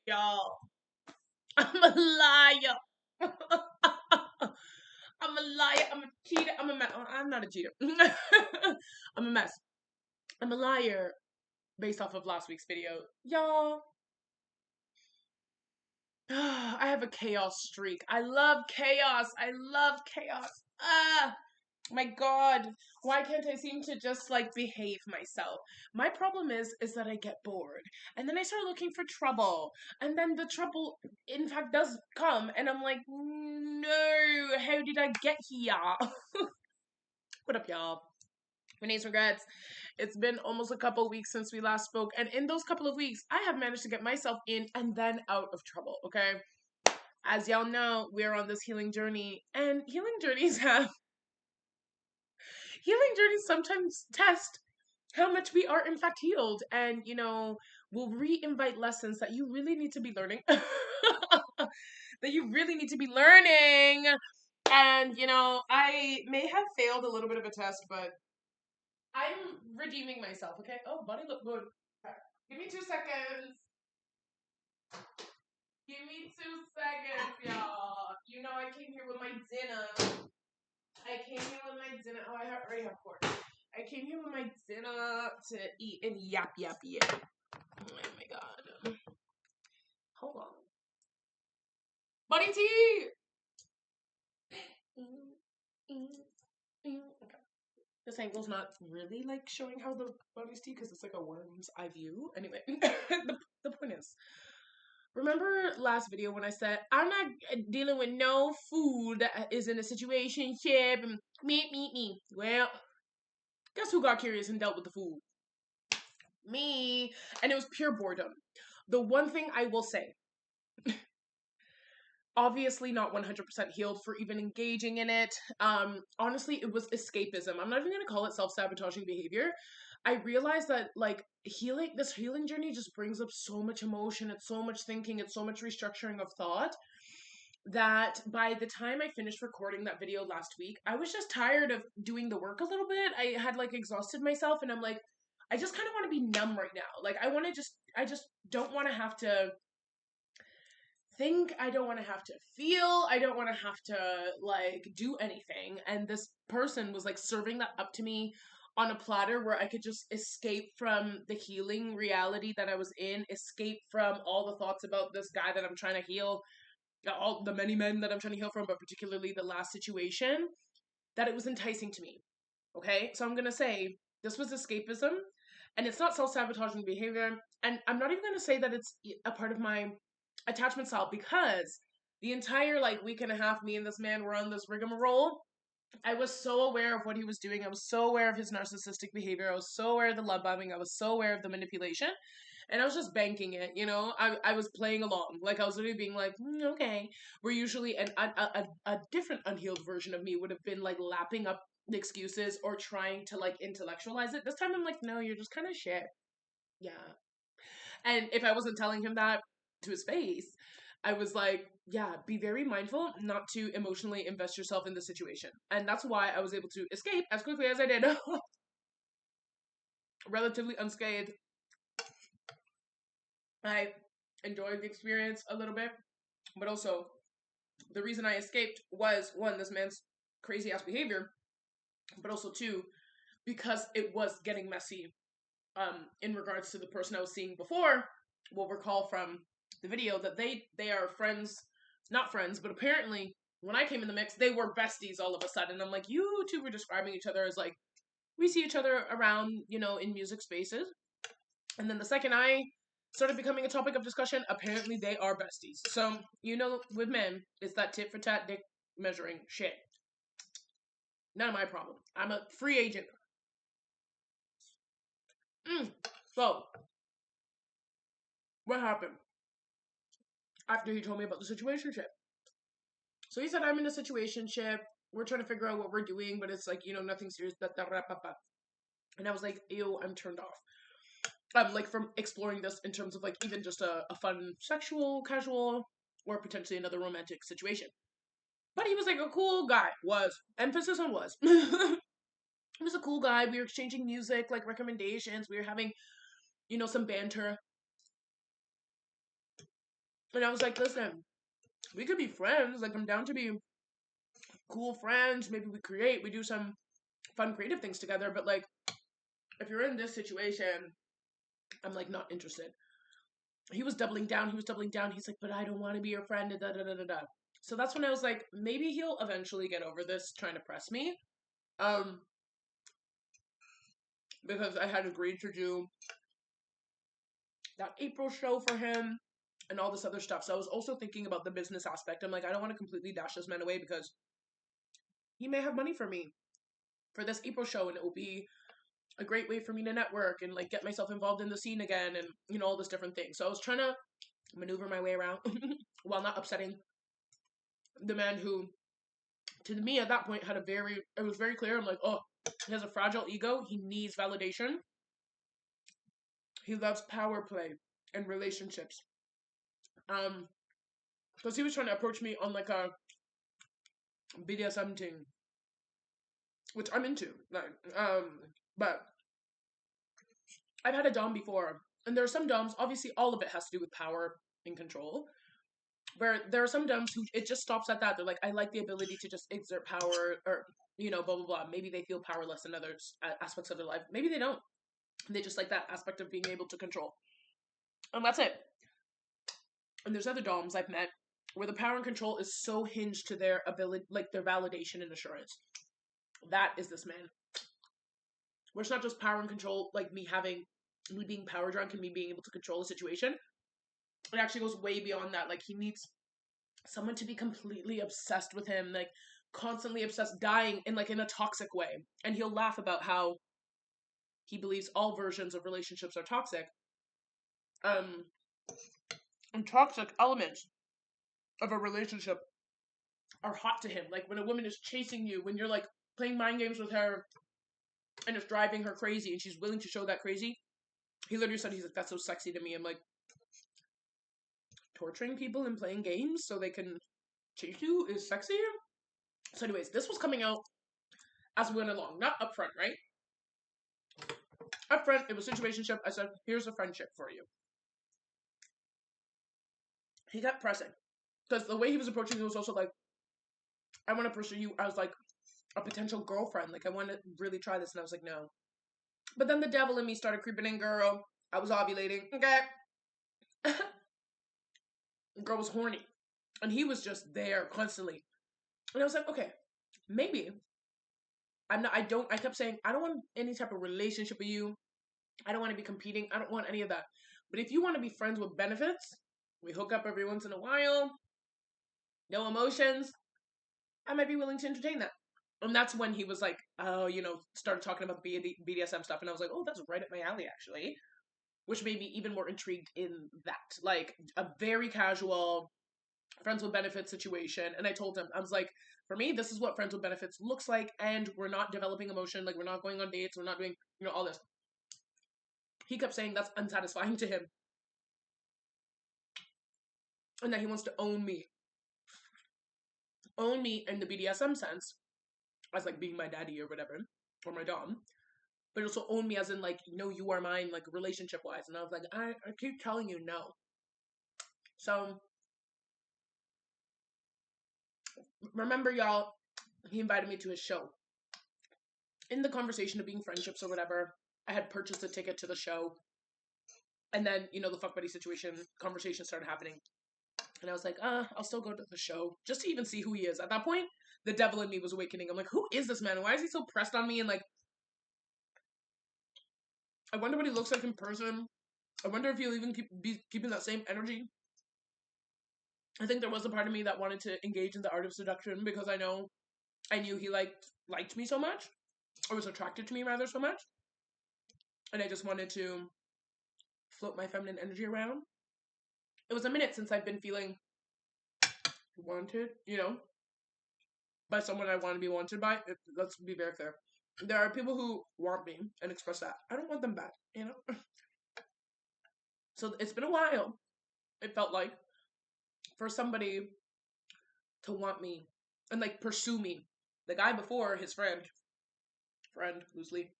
y'all. I'm a liar. I'm a liar. I'm a cheater. I'm a mess. I'm not a cheater. I'm a mess. I'm a liar based off of last week's video. Y'all, I have a chaos streak. I love chaos. I love chaos. Ah, my God. Why can't I seem to just like behave myself? My problem is that I get bored. And then I start looking for trouble. And then the trouble in fact does come and I'm like, no, how did I get here? What up, y'all? Renee's regrets. It's been almost a couple weeks since we last spoke, and in those couple of weeks, I have managed to get myself in and then out of trouble. Okay, as y'all know, we're on this healing journey, and healing journeys sometimes test how much we are in fact healed, and will re-invite lessons that you really need to be learning, that you really need to be learning. And I may have failed a little bit of a test, but I'm redeeming myself, okay? Oh, body look good. Okay. Give me 2 seconds. Give me 2 seconds, y'all. I came here with my dinner. Oh, I already have pork. I came here with my dinner to eat and yap. Oh my God. Hold on. Bunny tea! Okay. This angle's not really like showing how the bunny's tea because it's like a worm's eye view. Anyway, the point is, remember last video when I said I'm not dealing with no food that is in a situationship and me. Well, guess who got curious and dealt with the food? Me. And it was pure boredom. The one thing I will say, obviously not 100% healed for even engaging in it. Honestly, it was escapism. I'm not even going to call it self-sabotaging behavior. I realized that like this healing journey just brings up so much emotion, it's so much thinking, it's so much restructuring of thought that by the time I finished recording that video last week, I was just tired of doing the work a little bit. I had like exhausted myself and I'm like, I just kind of want to be numb right now. Like I just don't want to have to think, I don't want to have to feel, I don't want to have to like do anything. And this person was like serving that up to me on a platter where I could just escape from the healing reality that I was in, escape from all the thoughts about this guy that I'm trying to heal, all the many men that I'm trying to heal from, but particularly the last situation, that it was enticing to me. Okay? So I'm going to say this was escapism and it's not self-sabotaging behavior. And I'm not even going to say that it's a part of my attachment style because the entire like week and a half, me and this man were on this rigmarole. I was so aware of what he was doing. I was so aware of his narcissistic behavior. I was so aware of the love bombing. I was so aware of the manipulation. And I was just banking it, I was playing along. Like, I was literally being like, okay. Where usually a different unhealed version of me would have been, like, lapping up the excuses or trying to, like, intellectualize it. This time I'm like, no, you're just kind of shit. Yeah. And if I wasn't telling him that to his face, I was like, yeah, be very mindful not to emotionally invest yourself in the situation. And that's why I was able to escape as quickly as I did. Relatively unscathed. I enjoyed the experience a little bit, but also the reason I escaped was one, this man's crazy ass behavior, but also two, because it was getting messy. In regards to the person I was seeing before, we'll recall from the video that they are friends, not friends, but apparently when I came in the mix, they were besties all of a sudden. I'm like, you two were describing each other as like, we see each other around, in music spaces. And then the second I started becoming a topic of discussion, apparently they are besties. So, with men, it's that tit for tat dick measuring shit. None of my problem. I'm a free agent. So, what happened after he told me about the situationship? So he said, I'm in a situationship. We're trying to figure out what we're doing, but it's like, nothing serious. And I was like, ew, I'm turned off. Like from exploring this in terms of like even just a fun sexual, casual, or potentially another romantic situation. But he was like a cool guy. Was. Emphasis on was. He was a cool guy. We were exchanging music, like recommendations. We were having, some banter. And I was like, listen, we could be friends. Like, I'm down to be cool friends. Maybe we do some fun creative things together. But like, if you're in this situation, I'm like not interested. He was doubling down. He was doubling down. He's like, but I don't want to be your friend. Da, da, da, da, da. So that's when I was like, maybe he'll eventually get over this trying to press me. Um, because I had agreed to do that April show for him and all this other stuff. So I was also thinking about the business aspect. I'm like, I don't want to completely dash this man away because he may have money for me for this April show, and it will be a great way for me to network and like get myself involved in the scene again, and you know, all this different things. So I was trying to maneuver my way around while not upsetting the man who, to me at that point, it was very clear. I'm like, oh, he has a fragile ego. He needs validation. He loves power play and relationships. Because he was trying to approach me on like a BDSM thing, which I'm into. Like, but I've had a dom before, and there are some doms. Obviously, all of it has to do with power and control. Where there are some doms who it just stops at that. They're like, I like the ability to just exert power, or you know, blah blah blah. Maybe they feel powerless in other aspects of their life. Maybe they don't. They just like that aspect of being able to control, and that's it. And there's other doms I've met where the power and control is so hinged to their ability, like their validation and assurance. That is this man. Where it's not just power and control, like me being power drunk and me being able to control a situation. It actually goes way beyond that. Like he needs someone to be completely obsessed with him, like constantly obsessed, dying in a toxic way. And he'll laugh about how he believes all versions of relationships are toxic. Um, and toxic elements of a relationship are hot to him. Like when a woman is chasing you, when you're like playing mind games with her and it's driving her crazy and she's willing to show that crazy. He literally said, he's like, that's so sexy to me. I'm like, torturing people and playing games so they can chase you is sexy? So anyways, this was coming out as we went along, not up front, right? Up front, it was situationship. I said, here's a friendship for you. He kept pressing. Because the way he was approaching me was also like, I want to pursue you as like a potential girlfriend. Like I want to really try this. And I was like, no. But then the devil in me started creeping in, girl. I was ovulating. Okay. The girl was horny. And he was just there constantly. And I was like, okay, maybe I kept saying, I don't want any type of relationship with you. I don't want to be competing. I don't want any of that. But if you want to be friends with benefits, we hook up every once in a while, no emotions, I might be willing to entertain that. And that's when he was like, oh, started talking about the BDSM stuff. And I was like, oh, that's right up my alley, actually. Which made me even more intrigued in that. Like, a very casual friends with benefits situation. And I told him, I was like, for me, this is what friends with benefits looks like. And we're not developing emotion. Like, we're not going on dates. We're not doing, all this. He kept saying that's unsatisfying to him. And that he wants to own me. Own me in the BDSM sense. As, like, being my daddy or whatever. Or my dom. But also own me as in, like, you are mine, like, relationship-wise. And I was like, I keep telling you no. So, remember, y'all, he invited me to his show. In the conversation of being friendships or whatever, I had purchased a ticket to the show. And then, the fuck buddy conversation started happening. And I was like, I'll still go to the show just to even see who he is. At that point, the devil in me was awakening. I'm like, who is this man? Why is he so pressed on me? And like, I wonder what he looks like in person. I wonder if he'll even be keeping that same energy. I think there was a part of me that wanted to engage in the art of seduction because I knew he liked me so much, or was attracted to me rather so much. And I just wanted to float my feminine energy around. It was a minute since I've been feeling wanted, by someone I want to be wanted by. Let's be very clear. There are people who want me and express that. I don't want them back, So it's been a while, it felt like, for somebody to want me and like pursue me. The guy before, his friend loosely,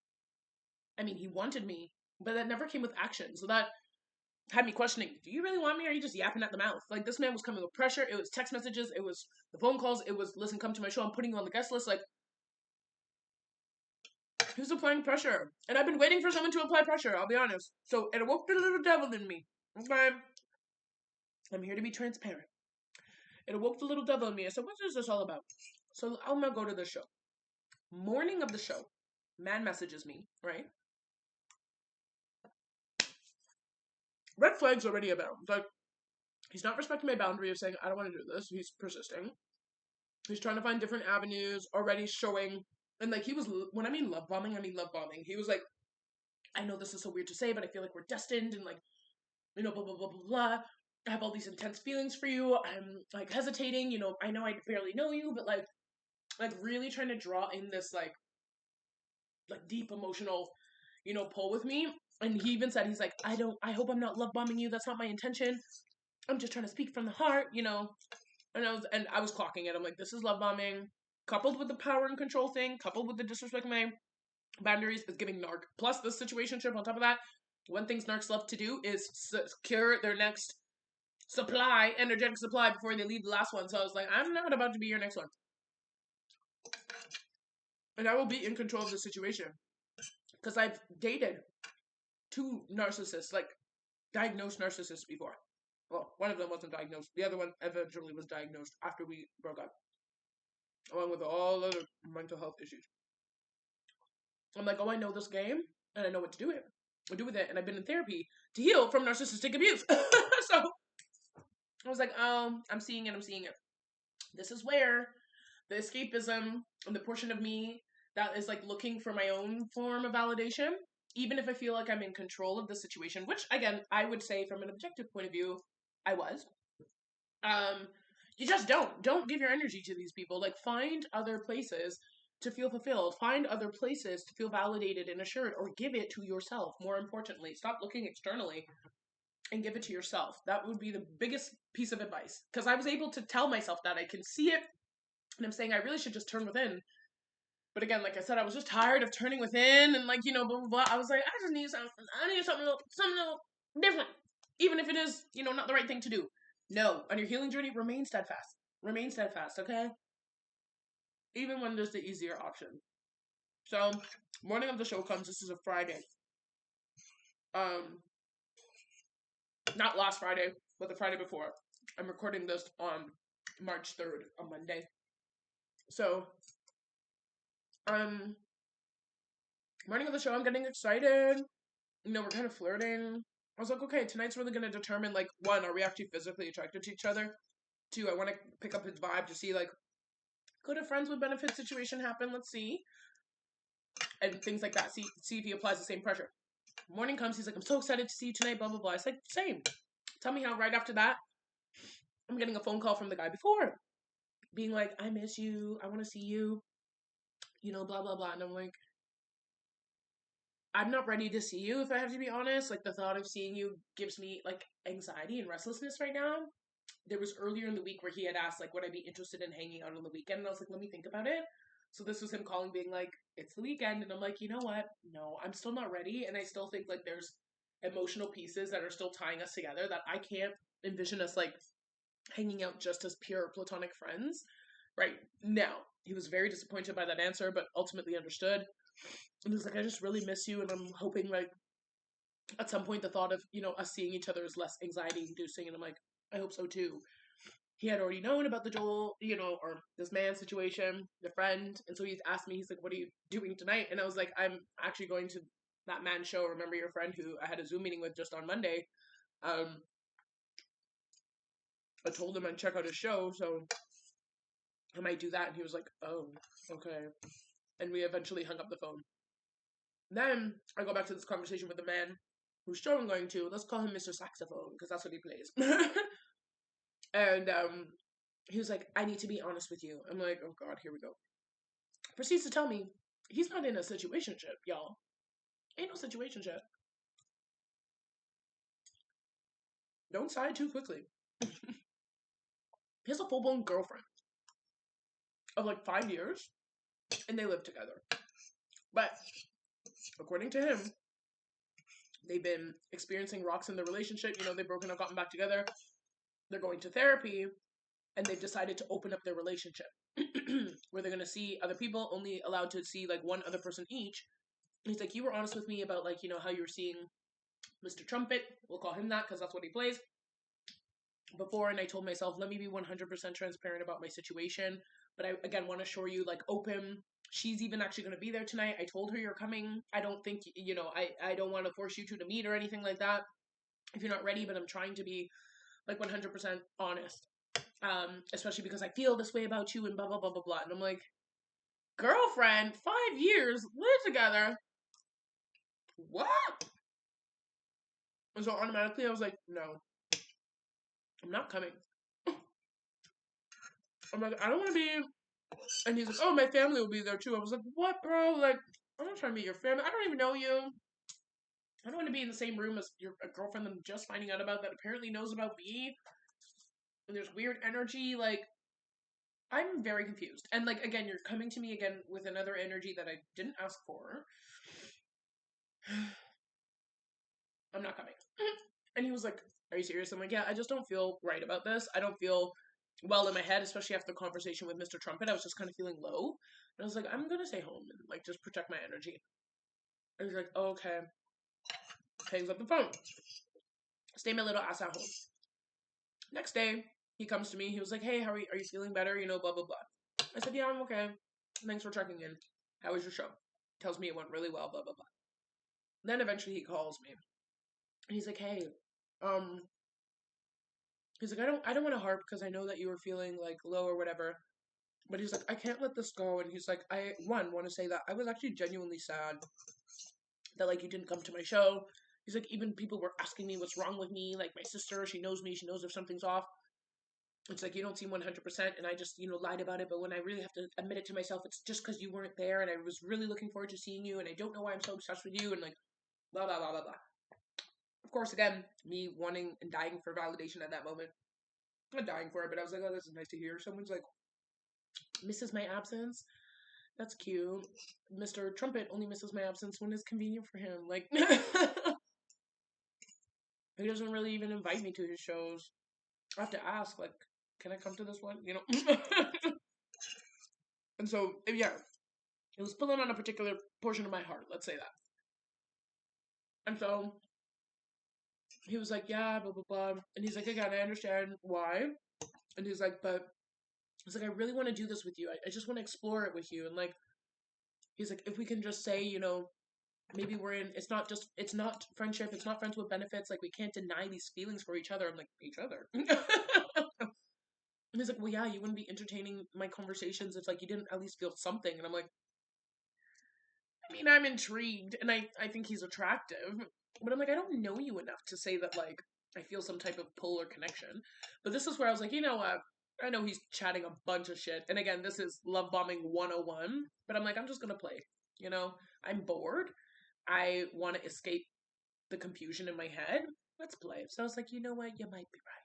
I mean, he wanted me, but that never came with action. So that had me questioning, do you really want me or are you just yapping at the mouth? Like, this man was coming with pressure. It was text messages. It was the phone calls. It was, listen, come to my show. I'm putting you on the guest list. Like, he was applying pressure. And I've been waiting for someone to apply pressure, I'll be honest. So it awoke the little devil in me. Okay? I'm here to be transparent. It awoke the little devil in me. I said, what is this all about? So I'm gonna go to the show. Morning of the show, man messages me, right? Red flags already abound. Like, he's not respecting my boundary of saying, I don't want to do this. He's persisting. He's trying to find different avenues, already showing. And, like, he was, when I mean love bombing, I mean love bombing. He was like, I know this is so weird to say, but I feel like we're destined, and, like, you know, blah, blah, blah, blah, blah. I have all these intense feelings for you. I'm, like, hesitating. You know, I know I barely know you, but, like really trying to draw in this, like deep emotional, you know, pull with me. And he even said, he's like, I hope I'm not love bombing you. That's not my intention. I'm just trying to speak from the heart, you know. And I was clocking it. I'm like, this is love bombing, coupled with the power and control thing, coupled with the disrespect of my boundaries, is giving narc. Plus the situationship on top of that. One thing narcs love to do is secure their next supply, energetic supply, before they leave the last one. So I was like, I'm not about to be your next one. And I will be in control of the situation. Because I've dated 2 narcissists, like, diagnosed narcissists before. Well, one of them wasn't diagnosed. The other one eventually was diagnosed after we broke up, along with all other mental health issues. I'm like, oh, I know this game, and I know what to do with it, and I've been in therapy to heal from narcissistic abuse. So I was like, oh, I'm seeing it. This is where the escapism and the portion of me that is, like, looking for my own form of validation, even if I feel like I'm in control of the situation, which, again, I would say from an objective point of view, I was. You just don't give your energy to these people. Like, find other places to feel fulfilled. Find other places to feel validated and assured, or give it to yourself. More importantly, stop looking externally and give it to yourself. That would be the biggest piece of advice. Because I was able to tell myself that I can see it, and I'm saying I really should just turn within. But again, like I said, I was just tired of turning within and, like, you know, blah, blah, blah. I was like, I need something little different. Even if it is, you know, not the right thing to do. No, on your healing journey, remain steadfast. Remain steadfast, okay? Even when there's the easier option. So, morning of the show comes. This is a Friday. Not last Friday, but the Friday before. I'm recording this on March 3rd, on Monday. So, morning of the show, I'm getting excited. You know, we're kind of flirting. I was like, okay, tonight's really going to determine, like, 1, are we actually physically attracted to each other? 2, I want to pick up his vibe to see, like, could a friends with benefits situation happen? Let's see. And things like that. See if he applies the same pressure. Morning comes, he's like, I'm so excited to see you tonight, blah, blah, blah. I said, same. Tell me how right after that, I'm getting a phone call from the guy before, being like, I miss you, I want to see you, you know, blah, blah, blah. And I'm like, I'm not ready to see you, if I have to be honest. Like, the thought of seeing you gives me, like, anxiety and restlessness right now. There was earlier in the week where he had asked, like, would I be interested in hanging out on the weekend? And I was like, let me think about it. So this was him calling, being like, it's the weekend. And I'm like, you know what? No, I'm still not ready. And I still think, like, there's emotional pieces that are still tying us together that I can't envision us, like, hanging out just as pure platonic friends right now. He was very disappointed by that answer, but ultimately understood. And he was like, I just really miss you, and I'm hoping, like, at some point the thought of, you know, us seeing each other is less anxiety inducing. And I'm like, I hope so too. He had already known about the Joel, you know, or this man situation, the friend. And so he's asked me, he's like, what are you doing tonight? And I was like, I'm actually going to that man show, Remember Your Friend, who I had a Zoom meeting with just on Monday. I told him I'd check out his show, so I might do that. And he was like, oh, okay. And we eventually hung up the phone. Then I go back to this conversation with the man whose show I'm going to. Let's call him Mr. Saxophone, because that's what he plays. And he was like, I need to be honest with you. I'm like, oh God, here we go. Proceeds to tell me he's not in a situationship, y'all. Ain't no situationship. Don't sigh too quickly. He has a full-blown girlfriend of, like, 5 years, and they live together. But according to him, They've been experiencing rocks in their relationship. You know, they've broken up, gotten back together. They're going to therapy, and they've decided to open up their relationship where they're going to see other people, only allowed to see like one other person each. And he's like, you were honest with me about like, you know, how you were seeing Mr. Trumpet. We'll call him that because that's what he plays. Before, and I told myself, let me be 100% transparent about my situation. But I, again, want to show you, like, open. She's even actually going to be there tonight. I told her you're coming. I don't think, you know, I don't want to force you two to meet or anything like that if you're not ready, but I'm trying to be, like, 100% honest. Especially because I feel this way about you and blah, blah, blah, blah, blah. And I'm like, girlfriend, 5 years, live together. What? And so automatically I was like, no, I'm not coming. I'm like, I don't want to be. And he's like, oh, my family will be there too. I was like, what, bro? Like, I'm not trying to meet your family. I don't even know you. I don't want to be in the same room as your girlfriend that I'm just finding out about that apparently knows about me. And there's weird energy. Like, I'm very confused. And, like, again, you're coming to me again with another energy that I didn't ask for. I'm not coming. And he was like, are you serious? I'm like, yeah, I just don't feel right about this. I don't feel well in my head, especially after the conversation with Mr. Trumpet. I was just kind of feeling low. And I was like, I'm going to stay home and, like, just protect my energy. And he's like, oh, okay. Hangs up the phone. Stay my little ass at home. Next day, he comes to me. He was like, hey, how are you feeling better? You know, blah, blah, blah. I said, yeah, I'm okay. Thanks for checking in. How was your show? Tells me it went really well, blah, blah, blah. Then eventually he calls me. And he's like, hey, he's like, I don't want to harp because I know that you were feeling like low or whatever. But he's like, I can't let this go. And he's like, I want to say that I was actually genuinely sad that like you didn't come to my show. He's like, even people were asking me what's wrong with me. Like my sister, she knows me. She knows if something's off. It's like, you don't seem 100%. And I just, you know, lied about it. But when I really have to admit it to myself, it's just because you weren't there. And I was really looking forward to seeing you. And I don't know why I'm so obsessed with you. And like, blah, blah, blah, blah, blah. Of course, again, me wanting and dying for validation at that moment. Not dying for it, but I was like, oh, this is nice to hear. Someone's like, misses my absence. That's cute. Mr. Trumpet only misses my absence when it's convenient for him. Like, he doesn't really even invite me to his shows. I have to ask, like, can I come to this one? You know? And so, yeah, it was pulling on a particular portion of my heart. Let's say that. And so, he was like, yeah, blah, blah, blah. And he's like, again, I understand why. And he's like, but he's like, I really want to do this with you. I just want to explore it with you. And like, he's like, if we can just say, you know, maybe we're in, it's not friendship, it's not friends with benefits. Like, we can't deny these feelings for each other. I'm like, each other? And he's like, well, yeah, you wouldn't be entertaining my conversations if like you didn't at least feel something. And I'm like, I mean, I'm intrigued, and I think he's attractive, but I'm like, I don't know you enough to say that like I feel some type of pull or connection. But this is where I was like, you know what? I know he's chatting a bunch of shit, and again, this is love bombing 101. But I'm like, I'm just gonna play. You know, I'm bored. I want to escape the confusion in my head. Let's play. So I was like, you know what? You might be right.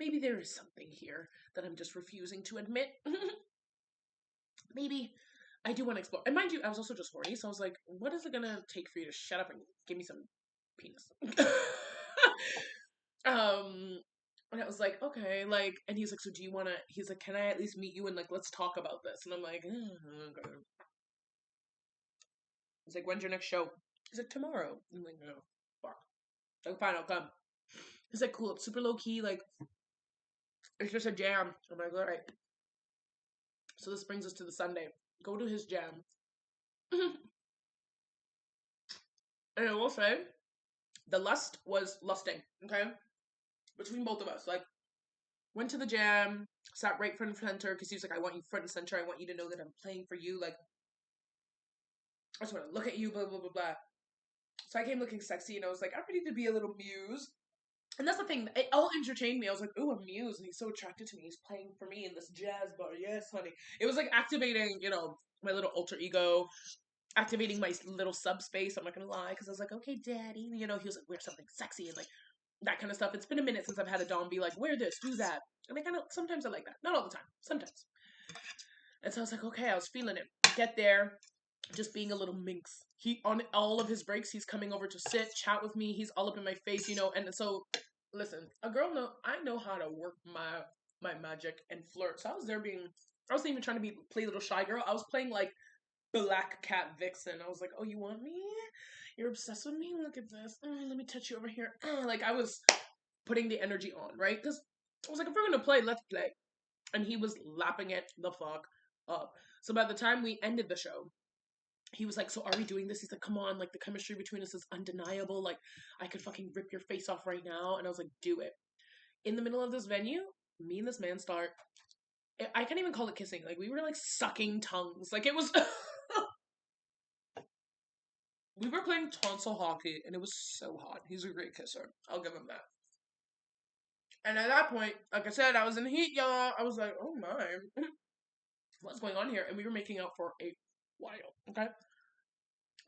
Maybe there is something here that I'm just refusing to admit. Maybe I do want to explore. And mind you, I was also just horny, so I was like, what is it gonna take for you to shut up and give me some penis? And I was like, okay, like, and he's like, so do you wanna, he's like, can I at least meet you and like, let's talk about this? And I'm like, okay. He's like, when's your next show? He's like, tomorrow. I'm like, no, fuck. Like, fine, I'll come. He's like, cool, it's super low key, like, it's just a jam. I'm like, alright. So this brings us to the Sunday. Go to his jam. And I will say, the lust was lusting, okay? Between both of us. Like, went to the jam, sat right front and center, because he was like, I want you front and center. I want you to know that I'm playing for you. Like, I just want to look at you, blah, blah, blah, blah. So I came looking sexy, and I was like, I'm ready to be a little muse. And that's the thing, it all entertained me. I was like, ooh, a muse, and he's so attracted to me. He's playing for me in this jazz bar. Yes, honey. It was like activating, you know, my little alter ego, activating my little subspace. I'm not gonna lie, because I was like, okay, daddy. You know, he was like, wear something sexy and like that kind of stuff. It's been a minute since I've had a dom be like, wear this, do that. And I kind of, sometimes I like that. Not all the time. Sometimes. And so I was like, okay, I was feeling it. Get there. just being a little minx. He, on all of his breaks, he's coming over to sit, chat with me. He's all up in my face, you know. And so, listen, a girl know I know how to work my magic and flirt. So I was there being, I wasn't even trying to play little shy girl. I was playing like Black Cat Vixen. I was like, oh, you want me? You're obsessed with me? Look at this. Let me touch you over here. Like I was putting the energy on, right? Because I was like, if we're gonna play, let's play. And he was lapping it the fuck up. So by the time we ended the show, he was like, so are we doing this? He's like, come on, like the chemistry between us is undeniable. Like I could fucking rip your face off right now. And I was like, do it. In the middle of this venue, me and this man start, I can't even call it kissing. Like we were like sucking tongues. Like it was, we were playing tonsil hockey and it was so hot. He's a great kisser. I'll give him that. And at that point, like I said, I was in the heat, y'all. I was like, oh my, what's going on here? And we were making out for a while, okay?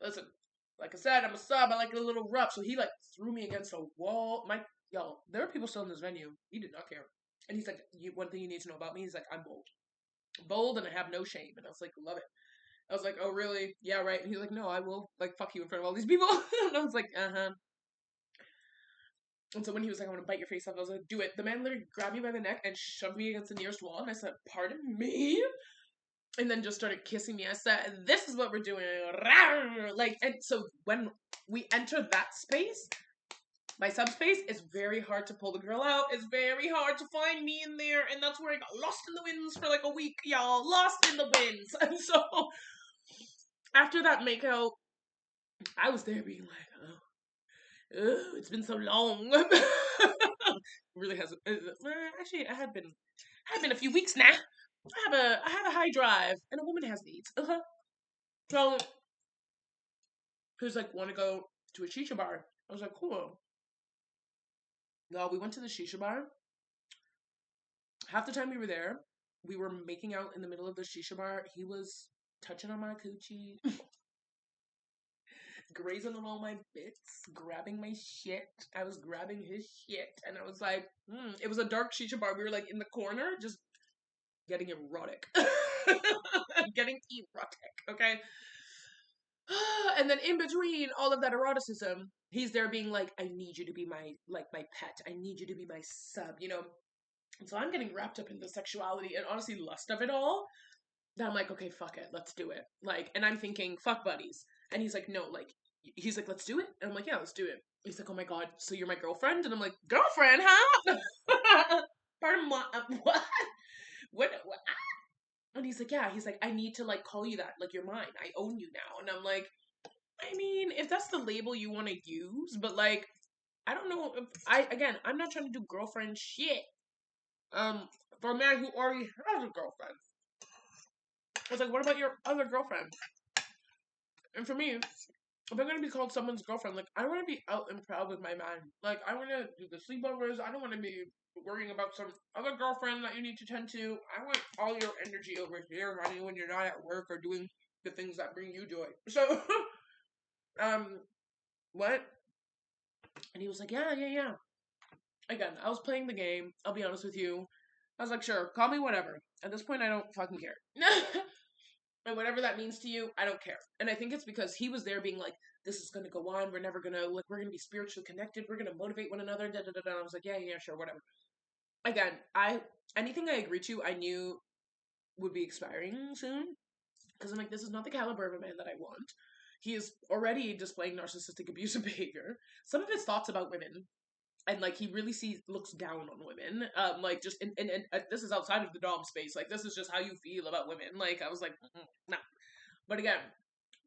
Listen, like I said, I'm a sub. I like a little rough. So he like threw me against a wall. Y'all, there are people still in this venue. He did not care. And he's like, one thing you need to know about me, he's like, I'm bold. Bold and I have no shame. And I was like, love it. I was like, oh really? Yeah, right. And he's like, no, I will like fuck you in front of all these people. And I was like, uh-huh. And so when he was like, I want to bite your face off, I was like, do it. The man literally grabbed me by the neck and shoved me against the nearest wall. And I said, pardon me? And then just started kissing me. I said, this is what we're doing. Like, and so when we enter that space, my subspace, it's very hard to pull the girl out. It's very hard to find me in there. And that's where I got lost in the winds for like a week, y'all. Lost in the winds. And so after that makeout, I was there being like, oh. It's been so long. Really hasn't. Actually, I had been a few weeks now. I have a high drive, and a woman has needs. So he was like, "Want to go to a shisha bar?" I was like, "Cool." No, we went to the shisha bar. Half the time we were there, we were making out in the middle of the shisha bar. He was touching on my coochie. Grazing on all my bits, grabbing my shit. I was grabbing his shit, and I was like, it was a dark shisha bar. We were like in the corner, just getting erotic. Getting erotic, okay? And then in between all of that eroticism, he's there being like, I need you to be my pet. I need you to be my sub, you know? And so I'm getting wrapped up in the sexuality and honestly lust of it all. That I'm like, okay, fuck it, let's do it. Like, and I'm thinking, fuck buddies. And he's like, no, like, he's like, let's do it. And I'm like, yeah, let's do it. He's like, oh my god, so you're my girlfriend? And I'm like, girlfriend, huh? Pardon, what? What? And he's like, yeah. He's like, I need to like call you that. Like, you're mine. I own you now. And I'm like, I mean, if that's the label you want to use, but like, I don't know if I'm not trying to do girlfriend shit. For a man who already has a girlfriend. I was like, what about your other girlfriend? And for me, if I'm gonna be called someone's girlfriend, like I want to be out and proud with my man. Like I want to do the sleepovers. I don't want to be worrying about some other girlfriend that you need to tend to. I want all your energy over here, honey, when you're not at work or doing the things that bring you joy. So, what? And he was like, yeah. Again, I was playing the game. I'll be honest with you. I was like, sure, call me whatever. At this point, I don't fucking care. And whatever that means to you, I don't care. And I think it's because he was there being like, this is going to go on. We're never going to, like, we're going to be spiritually connected. We're going to motivate one another. Da, da, da, da. I was like, yeah, sure, whatever. Again, anything I agreed to, I knew would be expiring soon. Because I'm like, this is not the caliber of a man that I want. He is already displaying narcissistic abusive behavior. Some of his thoughts about women, and like he really looks down on women, like just and this is outside of the dom space, like this is just how you feel about women. Like I was like, nah. But again,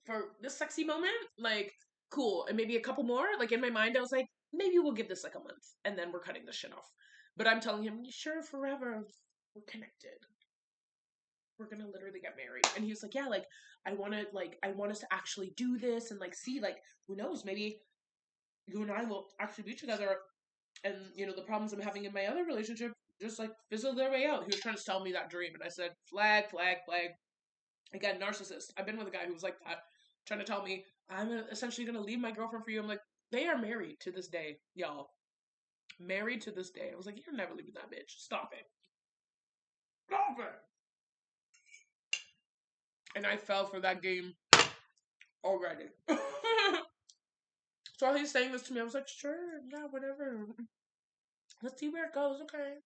for this sexy moment, like cool, and maybe a couple more. Like in my mind, I was like, maybe we'll give this like a month, and then we're cutting this shit off. But I'm telling him, sure, forever, we're connected. We're gonna literally get married. And he was like, yeah, like I want us to actually do this and like see, like who knows, maybe you and I will actually be together. And, you know, the problems I'm having in my other relationship just, like, fizzle their way out. He was trying to sell me that dream. And I said, flag. Again, narcissist. I've been with a guy who was like that. Trying to tell me, I'm essentially going to leave my girlfriend for you. I'm like, they are married to this day, y'all. Married to this day. I was like, you're never leaving that bitch. Stop it. Stop it. And I fell for that game already. So while he's saying this to me, I was like, sure, yeah, whatever. Let's see where it goes, okay.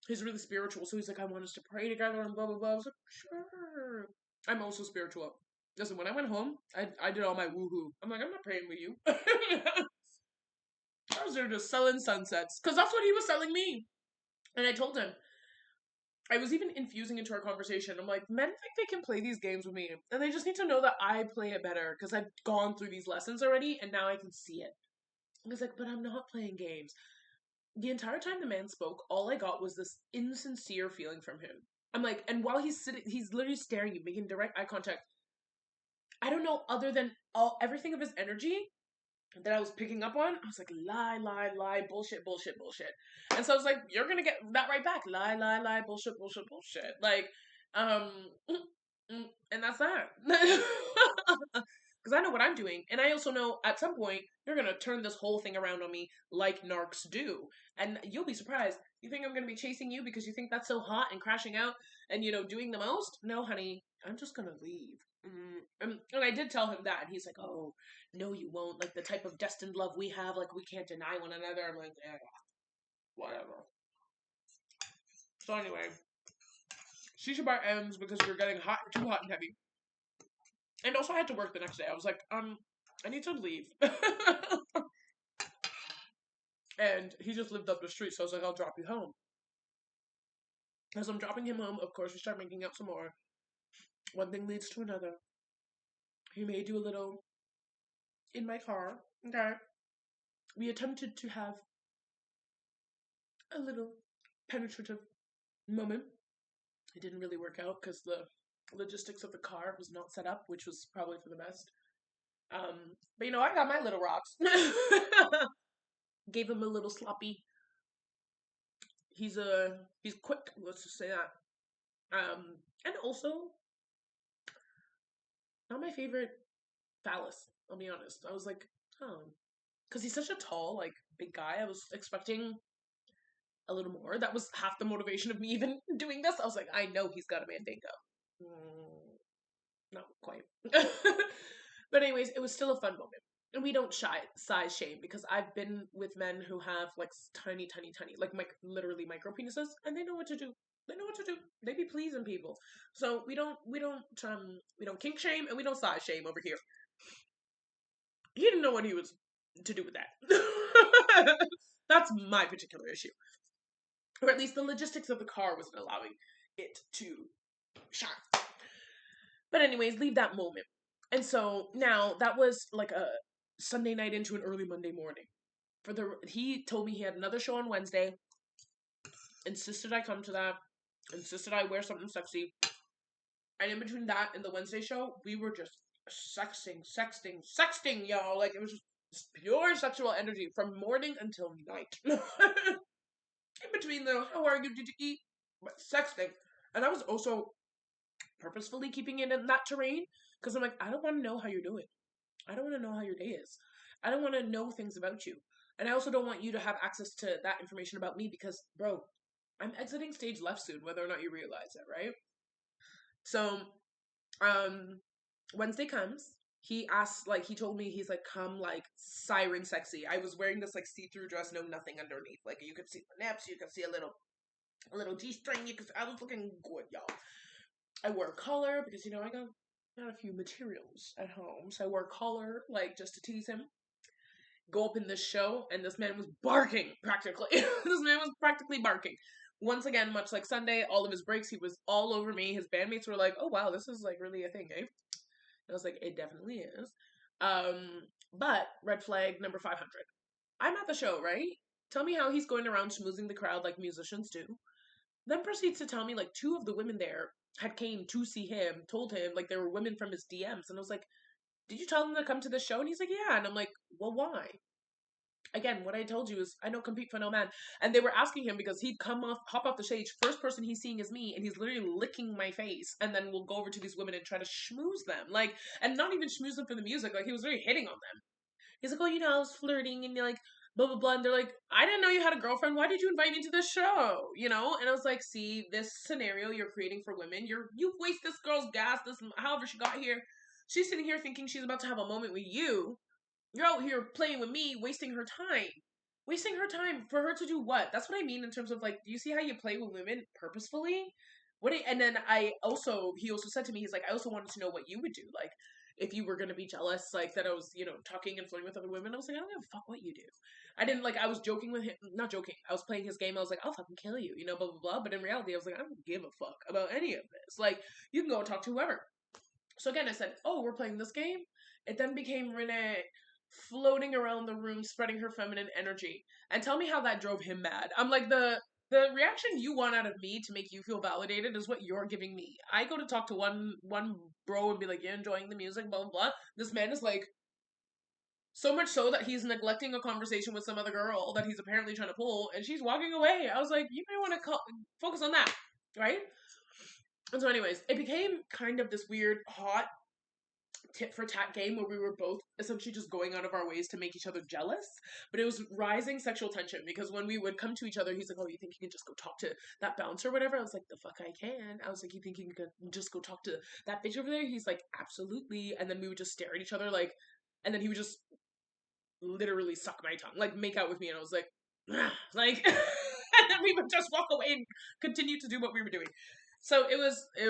He's really spiritual, so he's like, I want us to pray together and blah blah blah. I was like, sure. I'm also spiritual. Listen, when I went home, I did all my woohoo. I'm like, I'm not praying with you. I was there just selling sunsets. Because that's what he was selling me. And I told him, I was even infusing into our conversation. I'm like, men think they can play these games with me. And they just need to know that I play it better. Because I've gone through these lessons already, and now I can see it. He's like, but I'm not playing games. The entire time the man spoke, all I got was this insincere feeling from him. I'm like, and while he's sitting, he's literally staring at me, making direct eye contact. I don't know, other than everything of his energy that I was picking up on, I was like, lie, lie, lie, bullshit, bullshit, bullshit. And so I was like, you're gonna get that right back. Lie, lie, lie, bullshit, bullshit, bullshit. Like, um, and that's that. Because I know what I'm doing. And I also know at some point, you're gonna turn this whole thing around on me like narcs do. And you'll be surprised. You think I'm gonna be chasing you because you think that's so hot and crashing out and, doing the most? No, honey, I'm just gonna leave. And I did tell him that. And he's like, oh, no, you won't. Like, the type of destined love we have, like, we can't deny one another. I'm like, yeah, whatever. So anyway, shisha bar ends because we were getting too hot and heavy. And also I had to work the next day. I was like, I need to leave. And he just lived up the street, so I was like, I'll drop you home. As I'm dropping him home, of course, we start making out some more. One thing leads to another. He may do a little in my car. Okay. We attempted to have a little penetrative moment. It didn't really work out because the logistics of the car was not set up, which was probably for the best. But I got my little rocks. Gave him a little sloppy. He's quick, let's just say that. And also not my favorite phallus, I'll be honest. I was like, oh, because he's such a tall, like, big guy. I was expecting a little more. That was half the motivation of me even doing this. I was like, I know he's got a mandingo. Not quite. But anyways, it was still a fun moment. And we don't size shame because I've been with men who have like tiny, tiny, tiny, like literally micro penises, and they know what to do. They know what to do. They be pleasing people. So we don't kink shame and we don't size shame over here. He didn't know what he was to do with that. That's my particular issue. Or at least the logistics of the car wasn't allowing it to shine. But anyways, leave that moment. And so now that was like a Sunday night into an early Monday morning. He told me he had another show on Wednesday. Insisted I come to that. Insisted I wear something sexy. And in between that and the Wednesday show, we were just sexting, y'all. Like, it was just pure sexual energy from morning until night. In between the how are you, did you eat? But sexting. And I was also purposefully keeping it in that terrain because I'm like, I don't want to know how you're doing. I don't want to know how your day is. I don't want to know things about you. And I also don't want you to have access to that information about me because, bro, I'm exiting stage left soon, whether or not you realize it, right? So, Wednesday comes. He asks, like, he told me, he's like, come, like, siren sexy. I was wearing this, like, see-through dress, no nothing underneath. Like, you could see my nips, you could see a little G-string. I was looking good, y'all. I wore a collar because, I got a few materials at home. So I wore a collar, like, just to tease him. Go up in this show, and this man was barking, practically. This man was practically barking. Once again, much like Sunday, all of his breaks, he was all over me. His bandmates were like, oh, wow, this is, like, really a thing, eh? And I was like, it definitely is. But, red flag number 500. I'm at the show, right? Tell me how he's going around schmoozing the crowd like musicians do. Then proceeds to tell me, like, two of the women there had came to see him, told him, like, there were women from his DMs. And I was like, did you tell them to come to the show? And he's like, yeah. And I'm like, well, why? Again, what I told you is I don't compete for no man. And they were asking him because he'd hop off the stage. First person he's seeing is me, and he's literally licking my face. And then we'll go over to these women and try to schmooze them. Like, and not even schmooze them for the music. Like, he was really hitting on them. He's like, oh, I was flirting, and you're like, blah, blah, blah. And they're like, I didn't know you had a girlfriend. Why did you invite me to this show? And I was like, see, this scenario you're creating for women, you've wasted this girl's gas, however she got here. She's sitting here thinking she's about to have a moment with you. You're out here playing with me, wasting her time. Wasting her time for her to do what? That's what I mean in terms of like, do you see how you play with women purposefully? And then he also said to me, he's like, I also wanted to know what you would do. Like, if you were gonna be jealous, like that I was, talking and flirting with other women. I was like, I don't give a fuck what you do. I didn't I was joking with him, not joking. I was playing his game. I was like, I'll fucking kill you, blah blah blah. But in reality, I was like, I don't give a fuck about any of this. Like, you can go and talk to whoever. So again, I said, oh, we're playing this game. It then became Renee floating around the room, spreading her feminine energy. And tell me how that drove him mad. I'm like, the reaction you want out of me to make you feel validated is what you're giving me. I go to talk to one bro and be like, you're enjoying the music, blah blah blah. This man is like, so much so that he's neglecting a conversation with some other girl that he's apparently trying to pull, and she's walking away. I was like, you may want to focus on that, right? And so, anyways, it became kind of this weird, hot tit for tat game where we were both essentially just going out of our ways to make each other jealous. But it was rising sexual tension because when we would come to each other, he's like, oh, you think you can just go talk to that bouncer or whatever? I was like, the fuck I can. I was like, you think you can just go talk to that bitch over there? He's like, absolutely. And then we would just stare at each other like, and then he would just literally suck my tongue, like make out with me. And I was like, like, and then we would just walk away and continue to do what we were doing. So it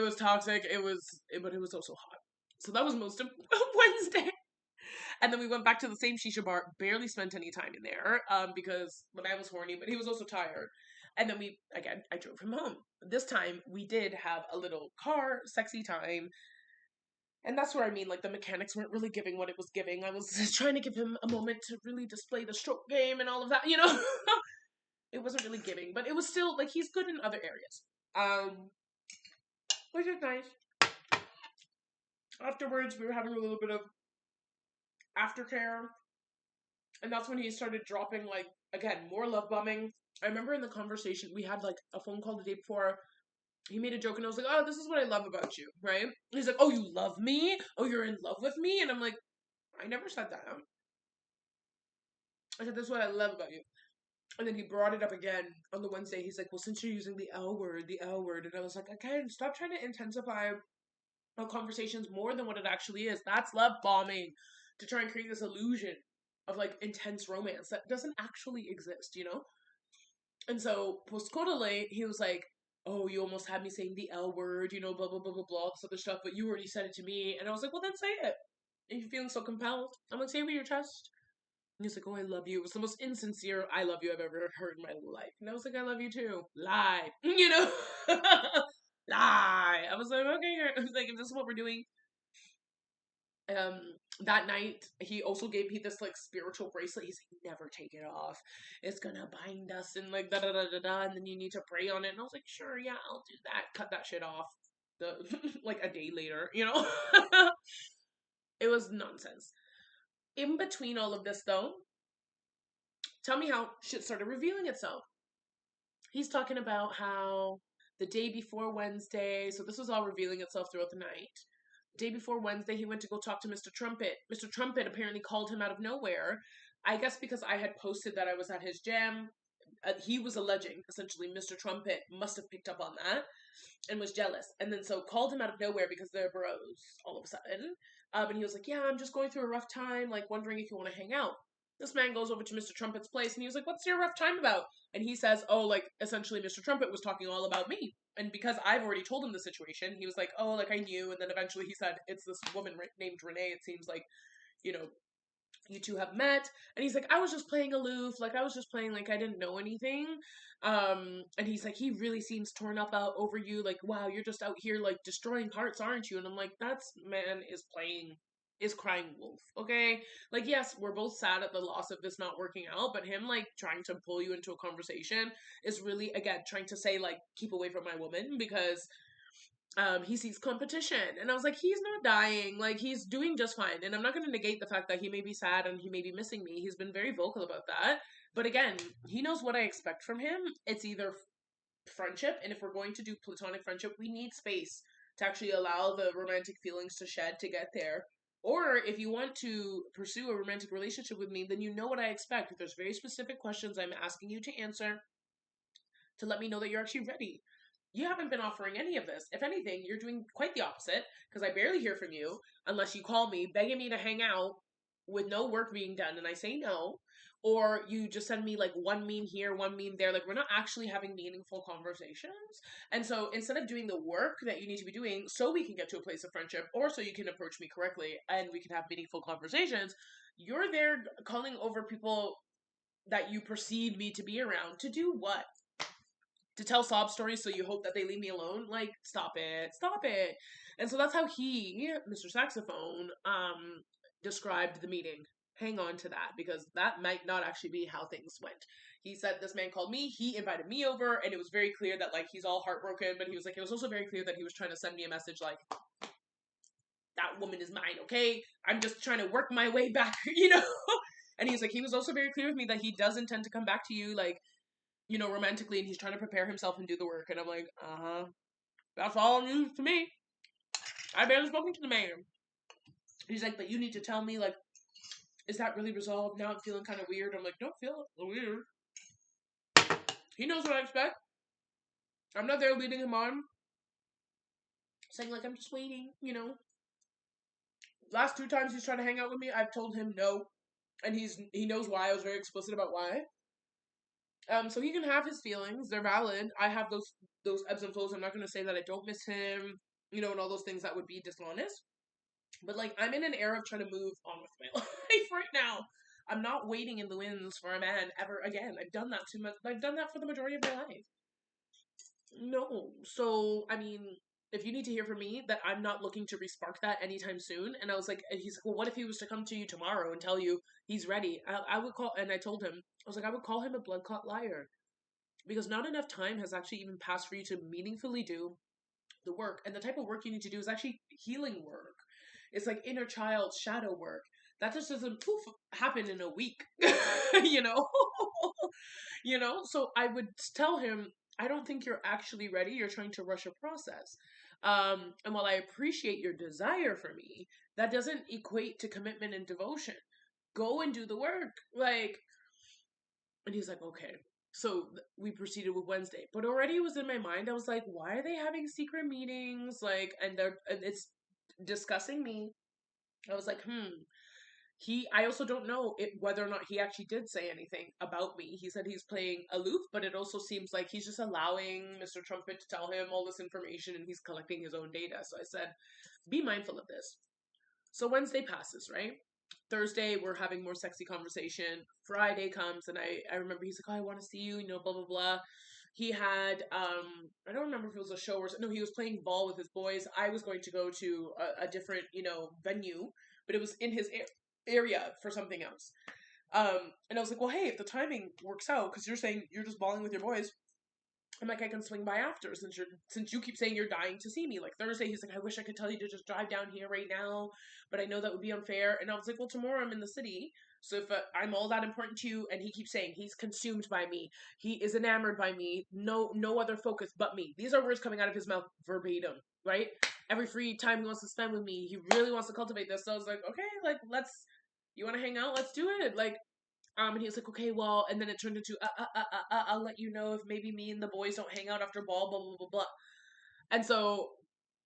was toxic. But it was also hot. So that was most of Wednesday. And then we went back to the same shisha bar, barely spent any time in there, because when I was horny, but he was also tired. And then I drove him home. This time we did have a little car, sexy time. And that's where I mean, like, the mechanics weren't really giving what it was giving. I was trying to give him a moment to really display the stroke game and all of that, It wasn't really giving, but it was still, like, he's good in other areas. Which is nice. Afterwards, we were having a little bit of aftercare. And that's when he started dropping, like, again, more love bombing. I remember in the conversation, we had, like, a phone call the day before. He made a joke and I was like, oh, this is what I love about you, right? He's like, oh, you love me? Oh, you're in love with me? And I'm like, I never said that. I said, this is what I love about you. And then he brought it up again on the Wednesday. He's like, well, since you're using the L word. And I was like, again, stop trying to intensify our conversations more than what it actually is. That's love bombing to try and create this illusion of like intense romance that doesn't actually exist, And so post-coitally, he was like, oh, you almost had me saying the L word, blah, blah, blah, blah, blah, this other stuff, but you already said it to me. And I was like, well, then say it. If you're feeling so compelled, I'm like, say it with your chest. And he's like, oh, I love you. It was the most insincere I love you I've ever heard in my life. And I was like, I love you too. Lie. Lie. I was like, okay. I was like, if this is what we're doing. That night, he also gave me this, like, spiritual bracelet. He's like, never take it off. It's gonna bind us and, like, da-da-da-da-da, and then you need to pray on it. And I was like, sure, yeah, I'll do that. Cut that shit off. Like, a day later, It was nonsense. In between all of this, though, tell me how shit started revealing itself. He's talking about how the day before Wednesday, so this was all revealing itself throughout the night. Day before Wednesday, he went to go talk to Mr. Trumpet. Mr. Trumpet apparently called him out of nowhere. I guess because I had posted that I was at his jam. He was alleging, essentially, Mr. Trumpet must have picked up on that and was jealous. And then so called him out of nowhere because they're bros all of a sudden. And he was like, yeah, I'm just going through a rough time, like wondering if you want to hang out. This man goes over to Mr. Trumpet's place and he was like, what's your rough time about? And he says, oh, like, essentially Mr. Trumpet was talking all about me. And because I've already told him the situation, he was like, oh, like, I knew. And then eventually he said, it's this woman named Renee. It seems like, you two have met. And he's like, I was just playing aloof. Like, I was just playing like I didn't know anything. And he's like, he really seems torn up out over you. Like, wow, you're just out here, like, destroying hearts, aren't you? And I'm like, that's man is crying wolf, okay? Like, yes, we're both sad at the loss of this not working out, but him, like, trying to pull you into a conversation is really, again, trying to say, like, keep away from my woman, because he sees competition. And I was like, he's not dying, like, he's doing just fine. And I'm not going to negate the fact that he may be sad and he may be missing me. He's been very vocal about that. But again, he knows what I expect from him. It's either friendship, and if we're going to do platonic friendship, we need space to actually allow the romantic feelings to shed to get there. Or if you want to pursue a romantic relationship with me, then you know what I expect. There's very specific questions I'm asking you to answer to let me know that you're actually ready. You haven't been offering any of this. If anything, you're doing quite the opposite because I barely hear from you unless you call me begging me to hang out with no work being done and I say no. Or you just send me like one meme here, one meme there. Like, we're not actually having meaningful conversations. And so instead of doing the work that you need to be doing so we can get to a place of friendship or so you can approach me correctly and we can have meaningful conversations, you're there calling over people that you perceive me to be around to do what? To tell sob stories so you hope that they leave me alone? Like, stop it. Stop it. And so that's how he, Mr. Saxophone, described the meeting. Hang on to that because that might not actually be how things went. He said this man called me, he invited me over, and it was very clear that like he's all heartbroken, but he was like, it was also very clear that he was trying to send me a message like, that woman is mine, okay? I'm just trying to work my way back, you know? And he's like, he was also very clear with me that he does intend to come back to you, like, you know, romantically, and he's trying to prepare himself and do the work. And I'm like, that's all news to me. I barely spoken to the man. He's like, but you need to tell me, like, is that really resolved? Now I'm feeling kind of weird. I'm like, don't feel weird. He knows what I expect. I'm not there leading him on, saying, like, I'm just waiting, you know. Last 2 times he's trying to hang out with me, I've told him no. And he knows why. I was very explicit about why. So he can have his feelings. They're valid. I have those ebbs and flows. I'm not going to say that I don't miss him, you know, and all those things that would be dishonest. But, like, I'm in an era of trying to move on with my life right now. I'm not waiting in the winds for a man ever again. I've done that too much. I've done that for the majority of my life. No. So, I mean, if you need to hear from me that I'm not looking to respark that anytime soon, and I was like, and he's like, well, what if he was to come to you tomorrow and tell you he's ready? I would call, and I told him, I was like, I would call him a blood clot liar because not enough time has actually even passed for you to meaningfully do the work. And the type of work you need to do is actually healing work. It's like inner child shadow work. That just doesn't poof happen in a week, you know? You know? So I would tell him, I don't think you're actually ready. You're trying to rush a process. And while I appreciate your desire for me, that doesn't equate to commitment and devotion. Go and do the work. Like, and he's like, okay. So we proceeded with Wednesday, but already it was in my mind. I was like, why are they having secret meetings? Like, and it's discussing me. I was like, I also don't know whether or not he actually did say anything about me. He said he's playing aloof, but it also seems like he's just allowing Mr. Trumpet to tell him all this information and he's collecting his own data. So I said, be mindful of this. So Wednesday passes, right? Thursday, we're having more sexy conversation. Friday comes, and I remember he's like, oh, I want to see you, you know, blah, blah, blah. He had, I don't remember if it was a show or, no, he was playing ball with his boys. I was going to go to a different, you know, venue, but it was in his area for something else. And I was like, well, hey, if the timing works out, because you're saying you're just balling with your boys, I'm like, I can swing by after since you keep saying you're dying to see me. Like Thursday, he's like, I wish I could tell you to just drive down here right now, but I know that would be unfair. And I was like, well, tomorrow I'm in the city, so if I'm all that important to you, and he keeps saying he's consumed by me, he is enamored by me, no other focus but me. These are words coming out of his mouth verbatim, right? Every free time he wants to spend with me, he really wants to cultivate this. So I was like, okay, like you want to hang out? Let's do it. Like, and he was like, okay, well, and then it turned into, I'll let you know if maybe me and the boys don't hang out after ball, blah, blah, blah, blah. And so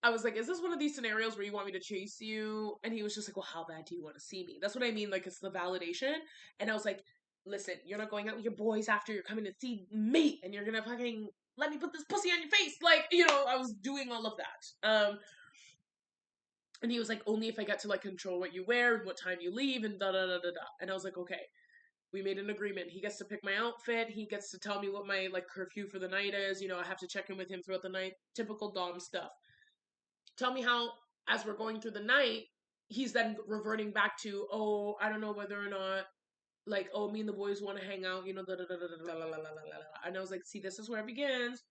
I was like, is this one of these scenarios where you want me to chase you? And he was just like, well, how bad do you want to see me? That's what I mean. Like, it's the validation. And I was like, listen, you're not going out with your boys after, you're coming to see me, and you're gonna fucking let me put this pussy on your face. Like, you know, I was doing all of that. And he was like, only if I get to, like, control what you wear and what time you leave and da-da-da-da-da. And I was like, okay. We made an agreement. He gets to pick my outfit. He gets to tell me what my, like, curfew for the night is. You know, I have to check in with him throughout the night. Typical Dom stuff. Tell me how, as we're going through the night, he's then reverting back to, oh, I don't know whether or not, like, oh, me and the boys want to hang out, you know, da da da da da da da da da. And I was like, see, this is where it begins.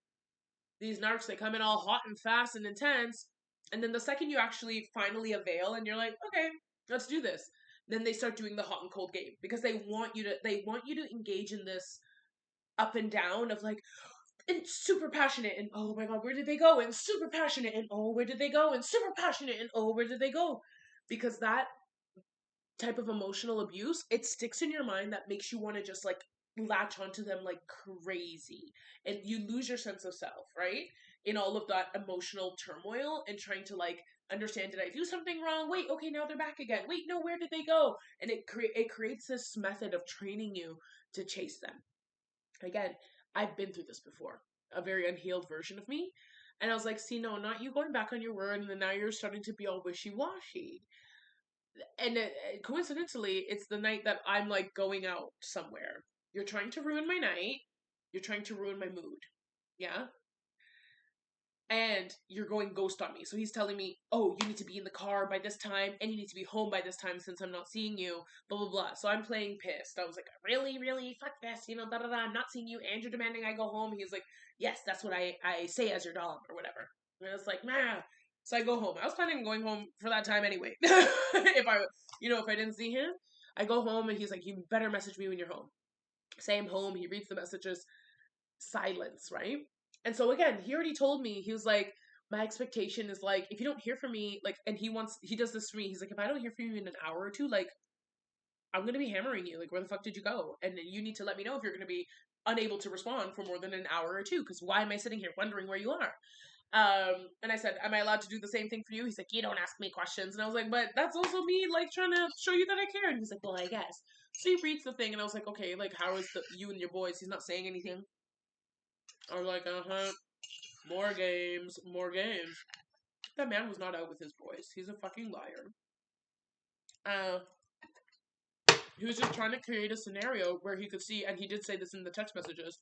These narcs, they come in all hot and fast and intense. And then the second you actually finally avail and you're like, okay, let's do this, then they start doing the hot and cold game because they want you to engage in this up and down of like, and super passionate and oh my god, where did they go? And super passionate and oh, where did they go? And super passionate and oh, where did they go? Because that type of emotional abuse, it sticks in your mind that makes you want to just like latch onto them like crazy, and you lose your sense of self, right? in all of that emotional turmoil and trying to like understand, did I do something wrong? Wait, okay, now they're back again. Wait, no, where did they go? And it creates this method of training you to chase them. Again, I've been through this before, a very unhealed version of me. And I was like, see, no, not you going back on your word, and then now you're starting to be all wishy washy. And coincidentally, it's the night that I'm like going out somewhere. You're trying to ruin my night. You're trying to ruin my mood. Yeah? And you're going ghost on me. So he's telling me, oh, you need to be in the car by this time, and you need to be home by this time since I'm not seeing you, blah, blah, blah. So I'm playing pissed. I was like, really, really? Fuck this, you know, da, da, da. I'm not seeing you, and you're demanding I go home. He's like, yes, that's what I say as your dog, or whatever. And it's like, nah. So I go home. I was planning on going home for that time anyway. If I didn't see him, I go home, and he's like, you better message me when you're home. Say I'm home. He reads the messages. Silence, right? And so again, he already told me, he was like, my expectation is like, if you don't hear from me, like, and he does this for me. He's like, if I don't hear from you in an hour or two, like, I'm gonna be hammering you. Like, where the fuck did you go? And you need to let me know if you're gonna be unable to respond for more than an hour or two. Because why am I sitting here wondering where you are? And I said, am I allowed to do the same thing for you? He's like, you don't ask me questions. And I was like, but that's also me, like, trying to show you that I care. And he's like, well, I guess. So he reads the thing, and I was like, okay, like, how is you and your boys? He's not saying anything. I was like, more games, more games. That man was not out with his boys. He's a fucking liar. He was just trying to create a scenario where he could see, and he did say this in the text messages.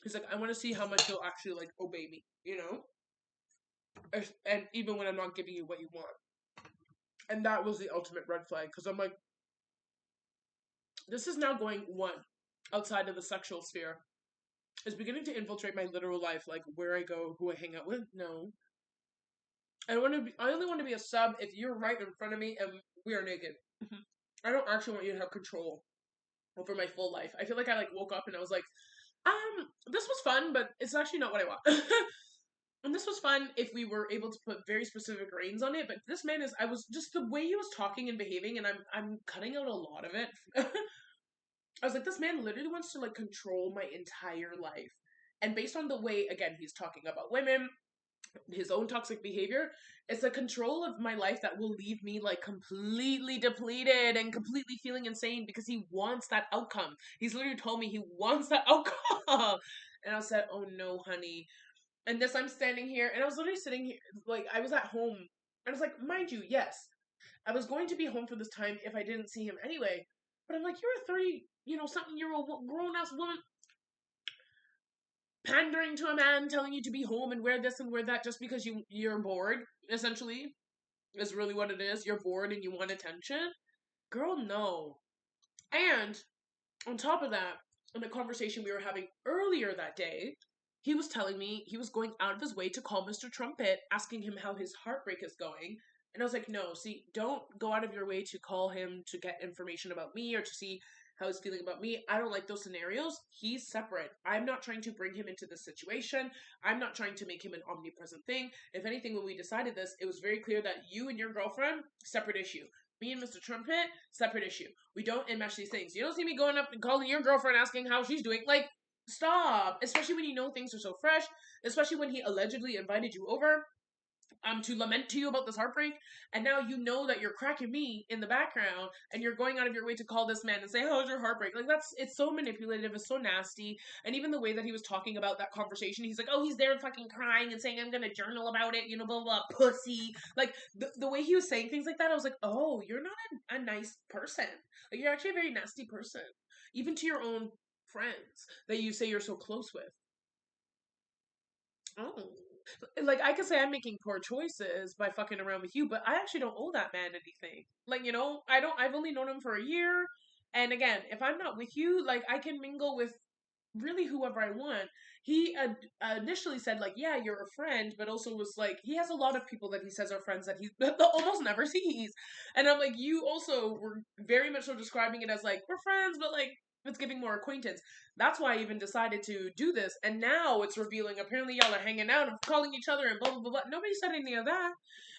He's like, I want to see how much he'll actually, like, obey me, you know? And even when I'm not giving you what you want. And that was the ultimate red flag, because I'm like, this is now going, one, outside of the sexual sphere. It's beginning to infiltrate my literal life, like, where I go, who I hang out with. No. I only want to be a sub if you're right in front of me and we are naked. I don't actually want you to have control over my full life. I feel like I like woke up and I was like, this was fun, but it's actually not what I want. And this was fun if we were able to put very specific reins on it, but this man I was just the way he was talking and behaving, and I'm cutting out a lot of it. I was like, this man literally wants to like control my entire life. And based on the way, again, he's talking about women, his own toxic behavior, it's a control of my life that will leave me like completely depleted and completely feeling insane because he wants that outcome. He's literally told me he wants that outcome. And I said, oh no, honey. And this, I'm standing here, and I was literally sitting here, like, I was at home. And I was like, mind you, yes, I was going to be home for this time if I didn't see him anyway. But I'm like, you're a 30, something year old grown ass woman pandering to a man, telling you to be home and wear this and wear that just because you're bored, essentially, is really what it is. You're bored and you want attention. Girl, no. And on top of that, in the conversation we were having earlier that day, he was telling me he was going out of his way to call Mr. Trumpet, asking him how his heartbreak is going. And I was like, no, see, don't go out of your way to call him to get information about me or to see how he's feeling about me. I don't like those scenarios. He's separate. I'm not trying to bring him into this situation. I'm not trying to make him an omnipresent thing. If anything, when we decided this, it was very clear that you and your girlfriend, separate issue. Me and Mr. Trumpet, separate issue. We don't enmesh these things. You don't see me going up and calling your girlfriend asking how she's doing. Like, stop. Especially when you know things are so fresh. Especially when he allegedly invited you over to lament to you about this heartbreak, and now you know that you're cracking me in the background, and you're going out of your way to call this man and say, how's your heartbreak? Like, it's so manipulative, it's so nasty, and even the way that he was talking about that conversation, he's like, oh, he's there fucking crying and saying, I'm gonna journal about it, blah, blah, blah, pussy. Like, the way he was saying things like that, I was like, oh, you're not a nice person. Like, you're actually a very nasty person. Even to your own friends that you say you're so close with. Oh. Like, I could say I'm making poor choices by fucking around with you, but I actually don't owe that man anything. Like, I've only known him for a year. And again, if I'm not with you, like, I can mingle with really whoever I want. He initially said, like, yeah, you're a friend, but also was like, he has a lot of people that he says are friends that he almost never sees. And I'm like, you also were very much so describing it as, like, we're friends, but, like, it's giving more acquaintance. That's why I even decided to do this. And now it's revealing, apparently y'all are hanging out and calling each other and blah, blah, blah, blah. Nobody said any of that.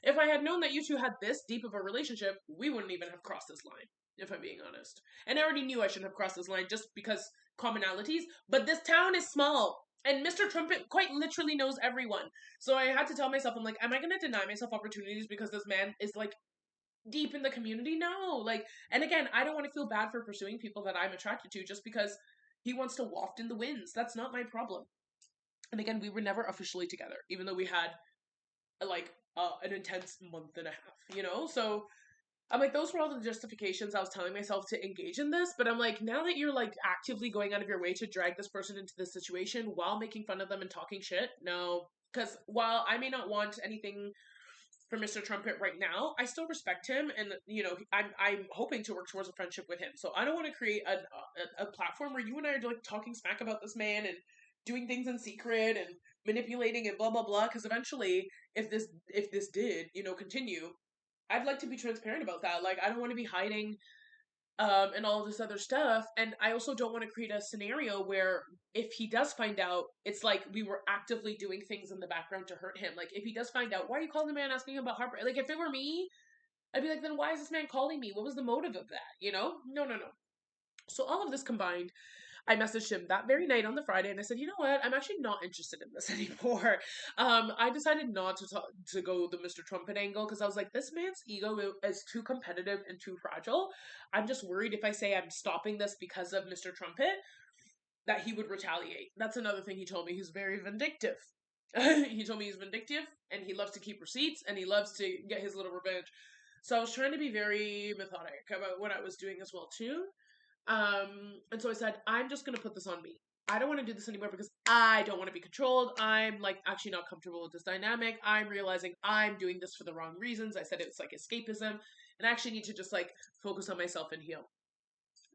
If I had known that you two had this deep of a relationship, we wouldn't even have crossed this line, if I'm being honest. And I already knew I shouldn't have crossed this line just because commonalities. But this town is small. And Mr. Trumpet quite literally knows everyone. So I had to tell myself, I'm like, am I going to deny myself opportunities because this man is like deep in the community? No. Like, and again, I don't want to feel bad for pursuing people that I'm attracted to just because he wants to waft in the winds. That's not my problem. And again, we were never officially together, even though we had like an intense month and a half, you know? So I'm like, those were all the justifications I was telling myself to engage in this. But I'm like, now that you're like actively going out of your way to drag this person into this situation while making fun of them and talking shit, no. Because while I may not want anything from Mr. Trumpet right now, I still respect him, and you know, I'm hoping to work towards a friendship with him. So I don't want to create a platform where you and I are like talking smack about this man and doing things in secret and manipulating and blah blah blah. Because eventually, if this did continue, I'd like to be transparent about that. Like, I don't want to be hiding and all of this other stuff. And I also don't want to create a scenario where if he does find out, it's like we were actively doing things in the background to hurt him. Like, if he does find out, why are you calling the man asking him about heartbreak? Like, if it were me, I'd be like, then why is this man calling me? What was the motive of that? You know? No, no, no. So all of this combined, I messaged him that very night on the Friday, and I said, you know what? I'm actually not interested in this anymore. I decided not to go the Mr. Trumpet angle because I was like, this man's ego is too competitive and too fragile. I'm just worried if I say I'm stopping this because of Mr. Trumpet, that he would retaliate. That's another thing he told me. He's very vindictive. He told me he's vindictive, and he loves to keep receipts, and he loves to get his little revenge. So I was trying to be very methodic about what I was doing as well too. And so I said, I'm just gonna put this on me. I don't want to do this anymore because I don't want to be controlled. I'm like actually not comfortable with this dynamic. I'm realizing I'm doing this for the wrong reasons. I said it's like escapism, and I actually need to just like focus on myself and heal.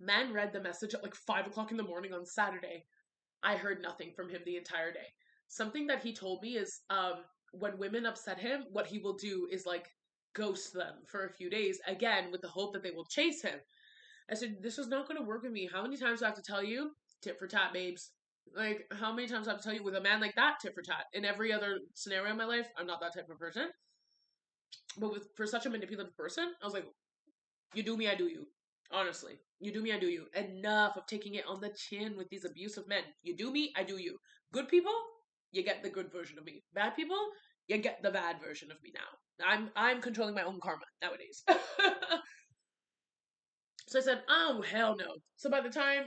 Man read the message at like 5 o'clock in the morning on Saturday. I heard nothing from him the entire day. Something that he told me is when women upset him, what he will do is like ghost them for a few days, again with the hope that they will chase him. I said, this is not going to work with me. How many times do I have to tell you? Tit for tat, babes. Like, how many times do I have to tell you with a man like that, tit for tat? In every other scenario in my life, I'm not that type of person. But for such a manipulative person, I was like, you do me, I do you. Honestly. You do me, I do you. Enough of taking it on the chin with these abusive men. You do me, I do you. Good people, you get the good version of me. Bad people, you get the bad version of me now. I'm controlling my own karma nowadays. So I said, oh, hell no. So by the time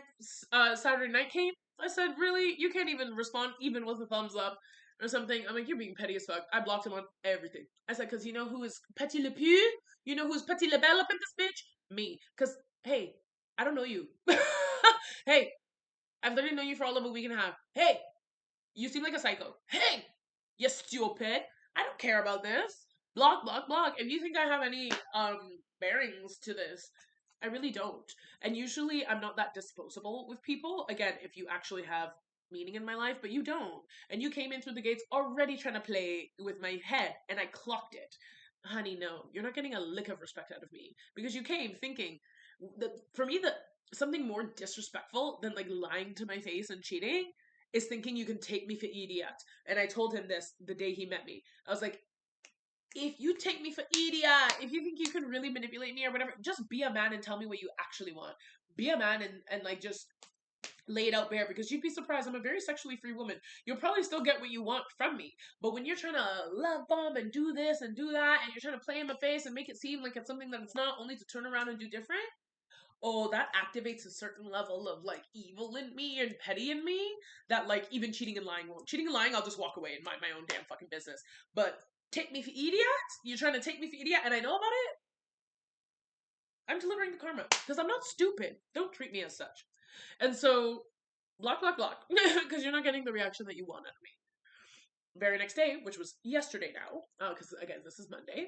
Saturday night came, I said, really? You can't even respond even with a thumbs up or something? I'm like, you're being petty as fuck. I blocked him on everything. I said, because you know who is petty le pew? You know who's petty le belle up in this bitch? Me. Because, hey, I don't know you. Hey, I've literally known you for all of a week and a half. Hey, you seem like a psycho. Hey, you stupid. I don't care about this. Block, block, block. If you think I have any bearings to this, I really don't. And usually I'm not that disposable with people. Again, if you actually have meaning in my life, but you don't. And you came in through the gates already trying to play with my head, and I clocked it. Honey, no, you're not getting a lick of respect out of me because you came thinking that for me that something more disrespectful than like lying to my face and cheating is thinking you can take me for idiot. And I told him this the day he met me. I was like, if you take me for idiot, if you think you can really manipulate me or whatever, just be a man and tell me what you actually want. Be a man and like just lay it out bare, because you'd be surprised. I'm a very sexually free woman. You'll probably still get what you want from me. But when you're trying to love bomb and do this and do that, and you're trying to play in my face and make it seem like it's something that it's not, only to turn around and do different, oh, that activates a certain level of like evil in me and petty in me that like even cheating and lying won't. Cheating and lying, I'll just walk away and mind my own damn fucking business. But take me for idiot? You're trying to take me for idiot and I know about it? I'm delivering the karma. Because I'm not stupid. Don't treat me as such. And so, block, block, block. Because you're not getting the reaction that you want out of me. Very next day, which was yesterday now, because again, this is Monday,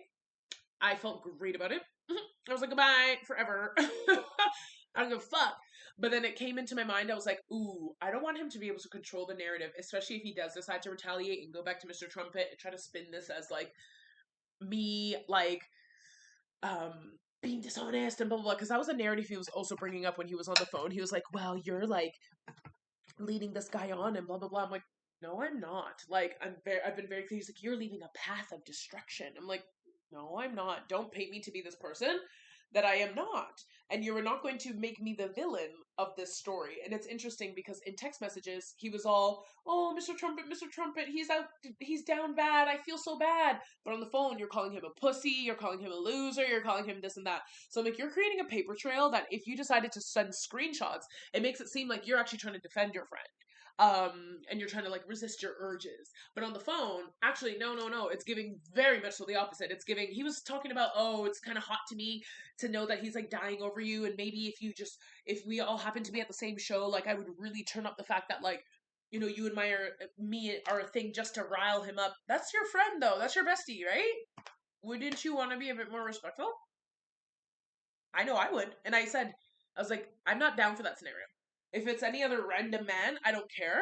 I felt great about it. I was like, goodbye, forever. I don't give a fuck. But then it came into my mind, I was like, ooh, I don't want him to be able to control the narrative, especially if he does decide to retaliate and go back to Mr. Trumpet and try to spin this as like me, like, being dishonest and blah, blah, blah. Because that was a narrative he was also bringing up when he was on the phone. He was like, well, you're like leading this guy on and blah, blah, blah. I'm like, no, I'm not. Like, I've been very clear. He's like, you're leading a path of destruction. I'm like, no, I'm not. Don't paint me to be this person. that I am not. And you are not going to make me the villain of this story. And it's interesting because in text messages, he was all, oh, Mr. Trumpet, he's out, he's down bad. I feel so bad. But on the phone, you're calling him a pussy, you're calling him a loser, you're calling him this and that. So I'm like, you're creating a paper trail that if you decided to send screenshots, it makes it seem like you're actually trying to defend your friend. And you're trying to like resist your urges. But on the phone, actually, no, it's giving very much so the opposite. It's giving, he was talking about, oh, it's kind of hot to me to know that he's like dying over you, and maybe if we all happen to be at the same show, like I would really turn up the fact that like, you know, you admire me are a thing just to rile him up. That's your friend though. That's your bestie, right? Wouldn't you want to be a bit more respectful? I know I would. And I was like, I'm not down for that scenario. If it's any other random man, I don't care.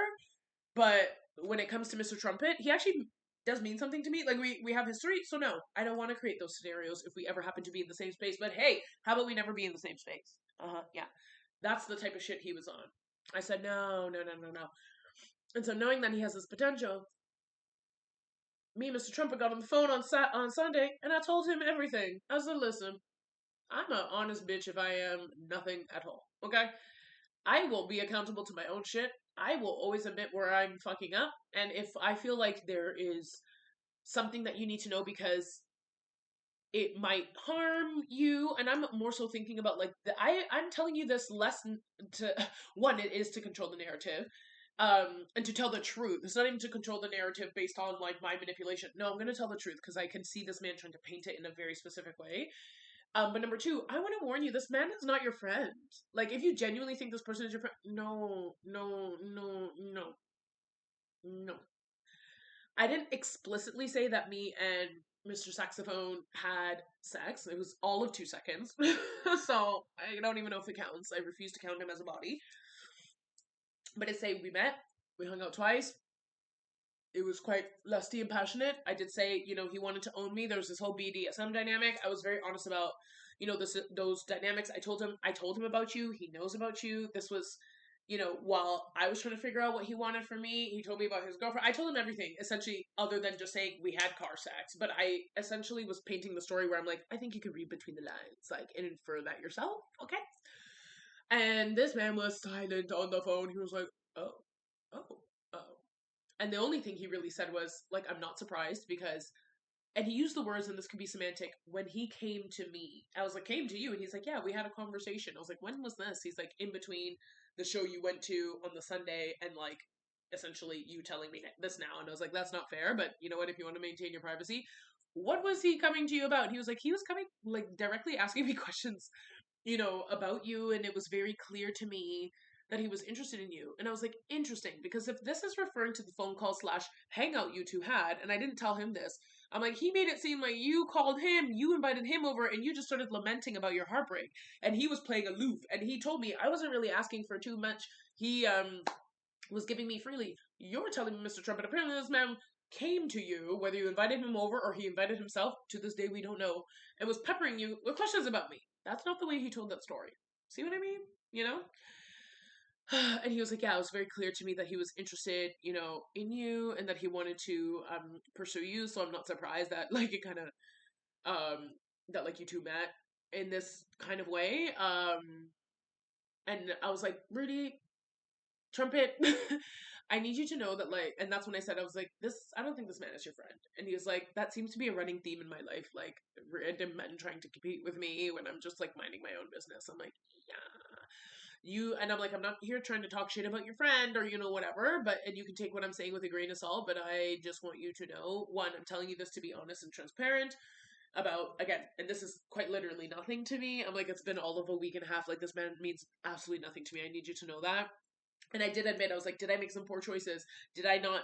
But when it comes to Mr. Trumpet, he actually does mean something to me. Like we have history, so no, I don't want to create those scenarios if we ever happen to be in the same space. But hey, how about we never be in the same space? Yeah. That's the type of shit he was on. I said, no. And so knowing that he has this potential, me and Mr. Trumpet got on the phone on Sunday, and I told him everything. I said, listen, I'm an honest bitch if I am nothing at all. Okay? I will be accountable to my own shit. I will always admit where I'm fucking up. And if I feel like there is something that you need to know because it might harm you, and I'm more so thinking about like I'm telling you this lesson to one, it is to control the narrative. And to tell the truth. It's not even to control the narrative based on like my manipulation. No, I'm gonna tell the truth because I can see this man trying to paint it in a very specific way. But number two, I want to warn you, this man is not your friend. Like, if you genuinely think this person is your friend, no. I didn't explicitly say that me and Mr. Saxophone had sex. It was all of 2 seconds. So, I don't even know if it counts. I refuse to count him as a body. But I say we met, we hung out twice, it was quite lusty and passionate. I did say, you know, he wanted to own me. There was this whole BDSM dynamic. I was very honest about, you know, those dynamics. I told him about you. He knows about you. This was, you know, while I was trying to figure out what he wanted from me, he told me about his girlfriend. I told him everything, essentially, other than just saying we had car sex. But I essentially was painting the story where I'm like, I think you could read between the lines, like, and infer that yourself, okay? And this man was silent on the phone. He was like, oh, oh, oh. And the only thing he really said was, like, I'm not surprised because, and he used the words, and this could be semantic, when he came to me. I was like, came to you? And he's like, yeah, we had a conversation. I was like, when was this? He's like, in between the show you went to on the Sunday and, like, essentially you telling me this now. And I was like, that's not fair, but you know what, if you want to maintain your privacy. What was he coming to you about? He was like, he was coming, like, directly asking me questions, you know, about you, and it was very clear to me that he was interested in you. And I was like, interesting, because if this is referring to the phone call slash hangout you two had, and I didn't tell him this, I'm like, he made it seem like you called him, you invited him over, and you just started lamenting about your heartbreak. And he was playing aloof, and he told me I wasn't really asking for too much. He was giving me freely. You're telling me, Mr. Trump, and apparently this man came to you, whether you invited him over or he invited himself, to this day we don't know, and was peppering you with questions about me. That's not the way he told that story. See what I mean? You know? And he was like, yeah, it was very clear to me that he was interested, you know, in you, and that he wanted to pursue you. So I'm not surprised that like it kind of that like you two met in this kind of way. And I was like, really, Trumpet, I need you to know that, like, and that's when I said, I was like, this, I don't think this man is your friend. And he was like, that seems to be a running theme in my life, like, random men trying to compete with me when I'm just, like, minding my own business. I'm like, yeah. And I'm like, I'm not here trying to talk shit about your friend or, you know, whatever, but, and you can take what I'm saying with a grain of salt, but I just want you to know, one, I'm telling you this to be honest and transparent about, again, and this is quite literally nothing to me. I'm like, it's been all of a week and a half. Like, this man means absolutely nothing to me. I need you to know that. And I did admit, I was like, did I make some poor choices? Did I not,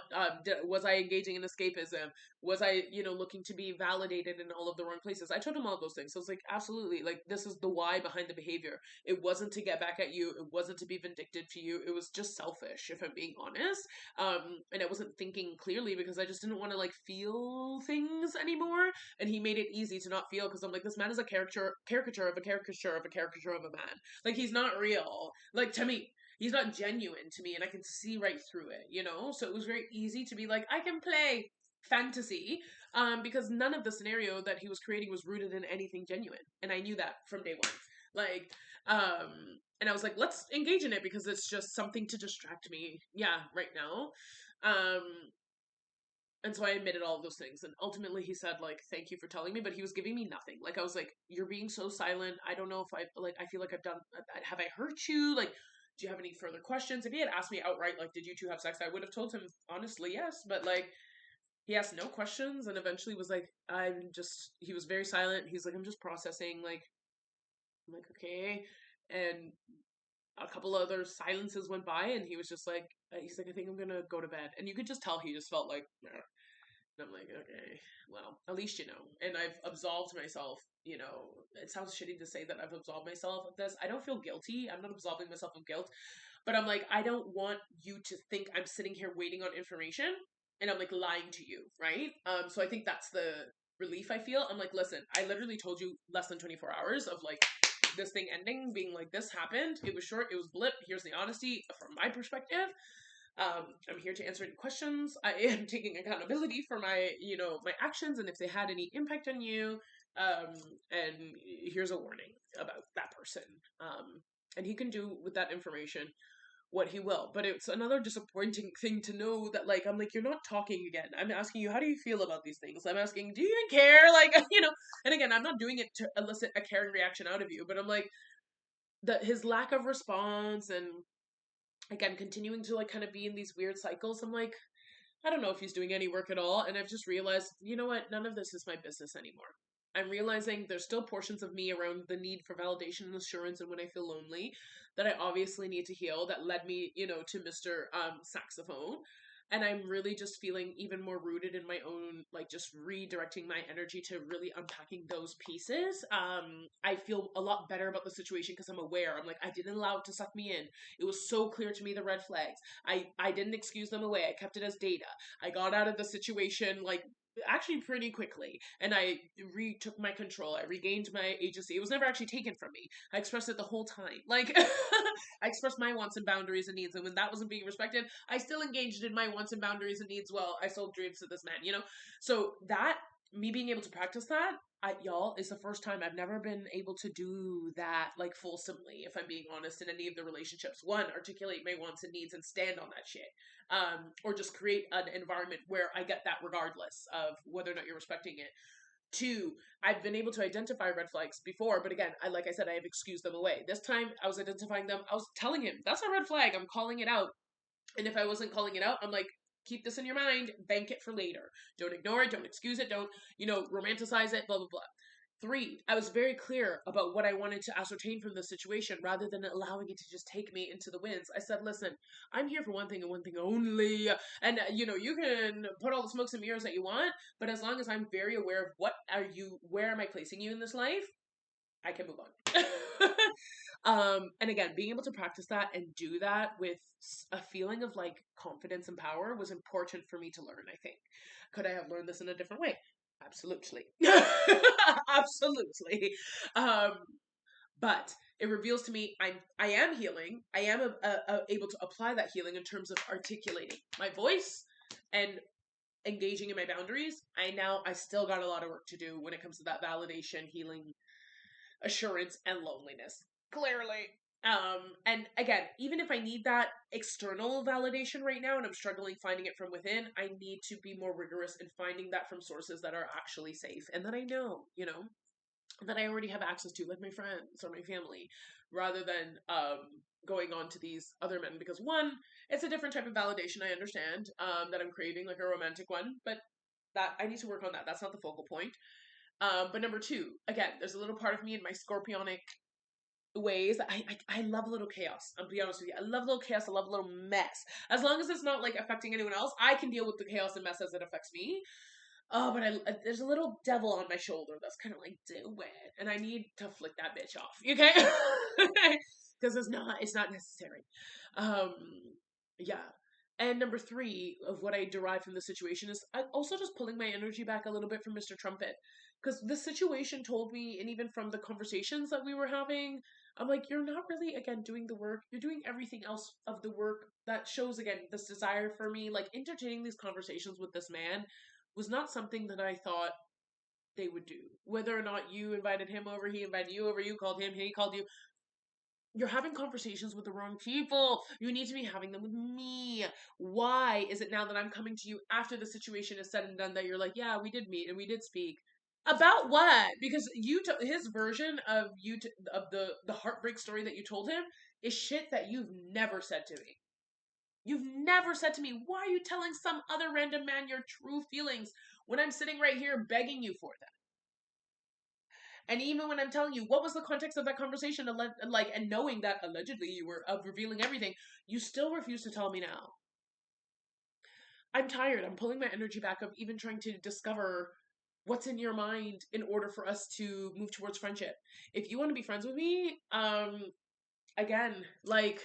was I engaging in escapism? Was I, you know, looking to be validated in all of the wrong places? I told him all those things. So I was like, absolutely, like, this is the why behind the behavior. It wasn't to get back at you. It wasn't to be vindictive to you. It was just selfish, if I'm being honest. And I wasn't thinking clearly because I just didn't want to, like, feel things anymore. And he made it easy to not feel because I'm like, this man is a caricature of a caricature of a caricature of a man. Like, he's not real. Like, to me. He's not genuine to me, and I can see right through it, you know? So it was very easy to be like, I can play. fantasy, because none of the scenario that he was creating was rooted in anything genuine, and I knew that from day one. Like, and I was like, let's engage in it because it's just something to distract me. Yeah, right now. Um, and so I admitted all of those things. And ultimately he said, like, thank you for telling me, but he was giving me nothing. Like, I was like, you're being so silent. I don't know if I feel like I've done, have I hurt you? Like, do you have any further questions? If he had asked me outright, like, did you two have sex? I would have told him, honestly, yes. But, like, he asked no questions and eventually was like, he was very silent. He's like, I'm just processing. Like, I'm like, okay. And a couple other silences went by and he was just like, he's like, I think I'm gonna go to bed. And you could just tell he just felt like, meh. And I'm like, okay, well, at least you know. And I've absolved myself, you know. It sounds shitty to say that I've absolved myself of this. I don't feel guilty. I'm not absolving myself of guilt. But I'm like, I don't want you to think I'm sitting here waiting on information and I'm like lying to you, right? So I think that's the relief I feel. I'm like, listen, I literally told you less than 24 hours of like this thing ending, being like, this happened. It was short, it was blip. Here's the honesty from my perspective. I'm here to answer any questions. I am taking accountability for my, you know, my actions and if they had any impact on you. And here's a warning about that person. And he can do with that information what he will. But it's another disappointing thing to know that, like, I'm like, you're not talking again. I'm asking you, how do you feel about these things? I'm asking, do you even care? Like, you know, and again, I'm not doing it to elicit a caring reaction out of you, but I'm like, his lack of response and again continuing to like kind of be in these weird cycles. I'm like, I don't know if he's doing any work at all. And I've just realized, you know what, none of this is my business anymore. I'm realizing there's still portions of me around the need for validation and assurance and when I feel lonely that I obviously need to heal that led me, you know, to Mr. Saxophone. And I'm really just feeling even more rooted in my own, like just redirecting my energy to really unpacking those pieces. I feel a lot better about the situation because I'm aware. I'm like, I didn't allow it to suck me in. It was so clear to me the red flags. I didn't excuse them away. I kept it as data. I got out of the situation like actually pretty quickly and I retook my control. I regained my agency. It was never actually taken from me. I expressed it the whole time. Like I expressed my wants and boundaries and needs, and when that wasn't being respected, I still engaged in my wants and boundaries and needs while I sold dreams to this man, you know? So that, me being able to practice that, y'all, is the first time I've never been able to do that like fulsomely, if I'm being honest, in any of the relationships. One, articulate my wants and needs and stand on that shit. Or just create an environment where I get that regardless of whether or not you're respecting it. Two, I've been able to identify red flags before, but again, like I said, I have excused them away. This time I was identifying them. I was telling him, that's a red flag. I'm calling it out. And if I wasn't calling it out, I'm like, keep this in your mind, bank it for later. Don't ignore it, don't excuse it, don't, you know, romanticize it, blah, blah, blah. Three, I was very clear about what I wanted to ascertain from the situation rather than allowing it to just take me into the winds. I said, listen, I'm here for one thing and one thing only. And, you know, you can put all the smokes and mirrors that you want, but as long as I'm very aware of where am I placing you in this life, I can move on. And again, being able to practice that and do that with a feeling of like confidence and power was important for me to learn, I think. Could I have learned this in a different way? Absolutely. Absolutely. Um, but it reveals to me I am healing. I am able to apply that healing in terms of articulating my voice and engaging in my boundaries. I still got a lot of work to do when it comes to that validation, healing, assurance, and loneliness. Clearly. And again, even if I need that external validation right now and I'm struggling finding it from within, I need to be more rigorous in finding that from sources that are actually safe and that I know, you know, that I already have access to, like my friends or my family, rather than going on to these other men. Because one, it's a different type of validation, I understand, that I'm craving, like a romantic one, but that I need to work on that. That's not the focal point. But number two, again, there's a little part of me in my scorpionic ways. I love a little chaos. I'll be honest with you. I love a little chaos. I love a little mess. As long as it's not like affecting anyone else, I can deal with the chaos and mess as it affects me. Oh, but there's a little devil on my shoulder that's kind of like, do it, and I need to flick that bitch off. Okay, because it's not necessary. Um, yeah. And number three of what I derive from the situation is also just pulling my energy back a little bit from Mr. Trumpet. Because the situation told me, and even from the conversations that we were having, I'm like, you're not really, again, doing the work. You're doing everything else of the work that shows, again, this desire for me. Like, entertaining these conversations with this man was not something that I thought they would do. Whether or not you invited him over, he invited you over, you called him, he called you. You're having conversations with the wrong people. You need to be having them with me. Why is it now that I'm coming to you after the situation is said and done that you're like, yeah, we did meet and we did speak? About what? Because his version of of the heartbreak story that you told him is shit that you've never said to me. You've never said to me, why are you telling some other random man your true feelings when I'm sitting right here begging you for them? And even when I'm telling you what was the context of that conversation, like, and knowing that allegedly you were of revealing everything, you still refuse to tell me now. I'm tired. I'm pulling my energy back of even trying to discover what's in your mind in order for us to move towards friendship. If you want to be friends with me, again, like,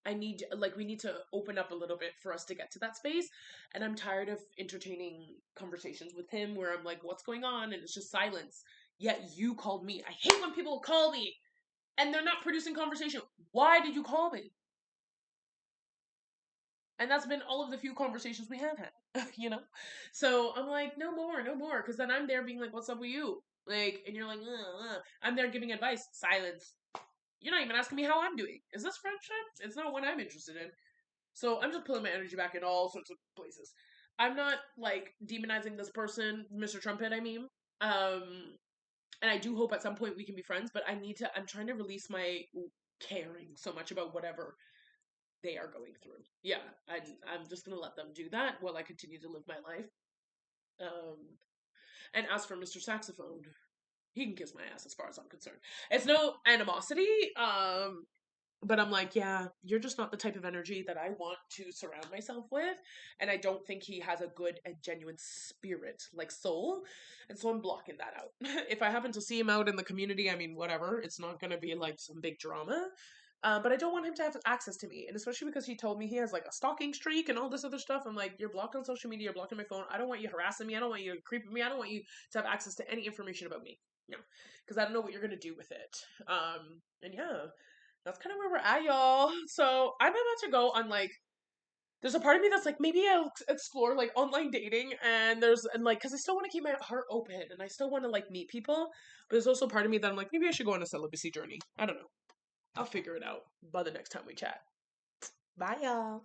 I need, like, we need to open up a little bit for us to get to that space. And I'm tired of entertaining conversations with him where I'm like, what's going on? And it's just silence. Yet you called me. I hate when people call me and they're not producing conversation. Why did you call me? And that's been all of the few conversations we have had, you know? So I'm like, no more, no more. Because then I'm there being like, what's up with you? Like, and you're like, I'm there giving advice. Silence. You're not even asking me how I'm doing. Is this friendship? It's not what I'm interested in. So I'm just pulling my energy back in all sorts of places. I'm not like demonizing this person, Mr. Trumpet, I mean. Um, and I do hope at some point we can be friends, but I'm trying to release my caring so much about whatever they are going through. Yeah, I'm just gonna let them do that while I continue to live my life. Um, and as for Mr. Saxophone, he can kiss my ass as far as I'm concerned. It's no animosity. But I'm like, yeah, you're just not the type of energy that I want to surround myself with. And I don't think he has a good and genuine spirit, like soul. And so I'm blocking that out. If I happen to see him out in the community, I mean, whatever. It's not going to be like some big drama. But I don't want him to have access to me. And especially because he told me he has like a stalking streak and all this other stuff. I'm like, you're blocked on social media, you're blocking my phone. I don't want you harassing me. I don't want you creeping me. I don't want you to have access to any information about me. No, because I don't know what you're going to do with it. And yeah, that's kind of where we're at, y'all. So I'm about to go on like. There's a part of me that's like maybe I'll explore like online dating, and like because I still want to keep my heart open and I still want to like meet people, but there's also part of me that I'm like maybe I should go on a celibacy journey. I don't know. I'll figure it out by the next time we chat. Bye, y'all.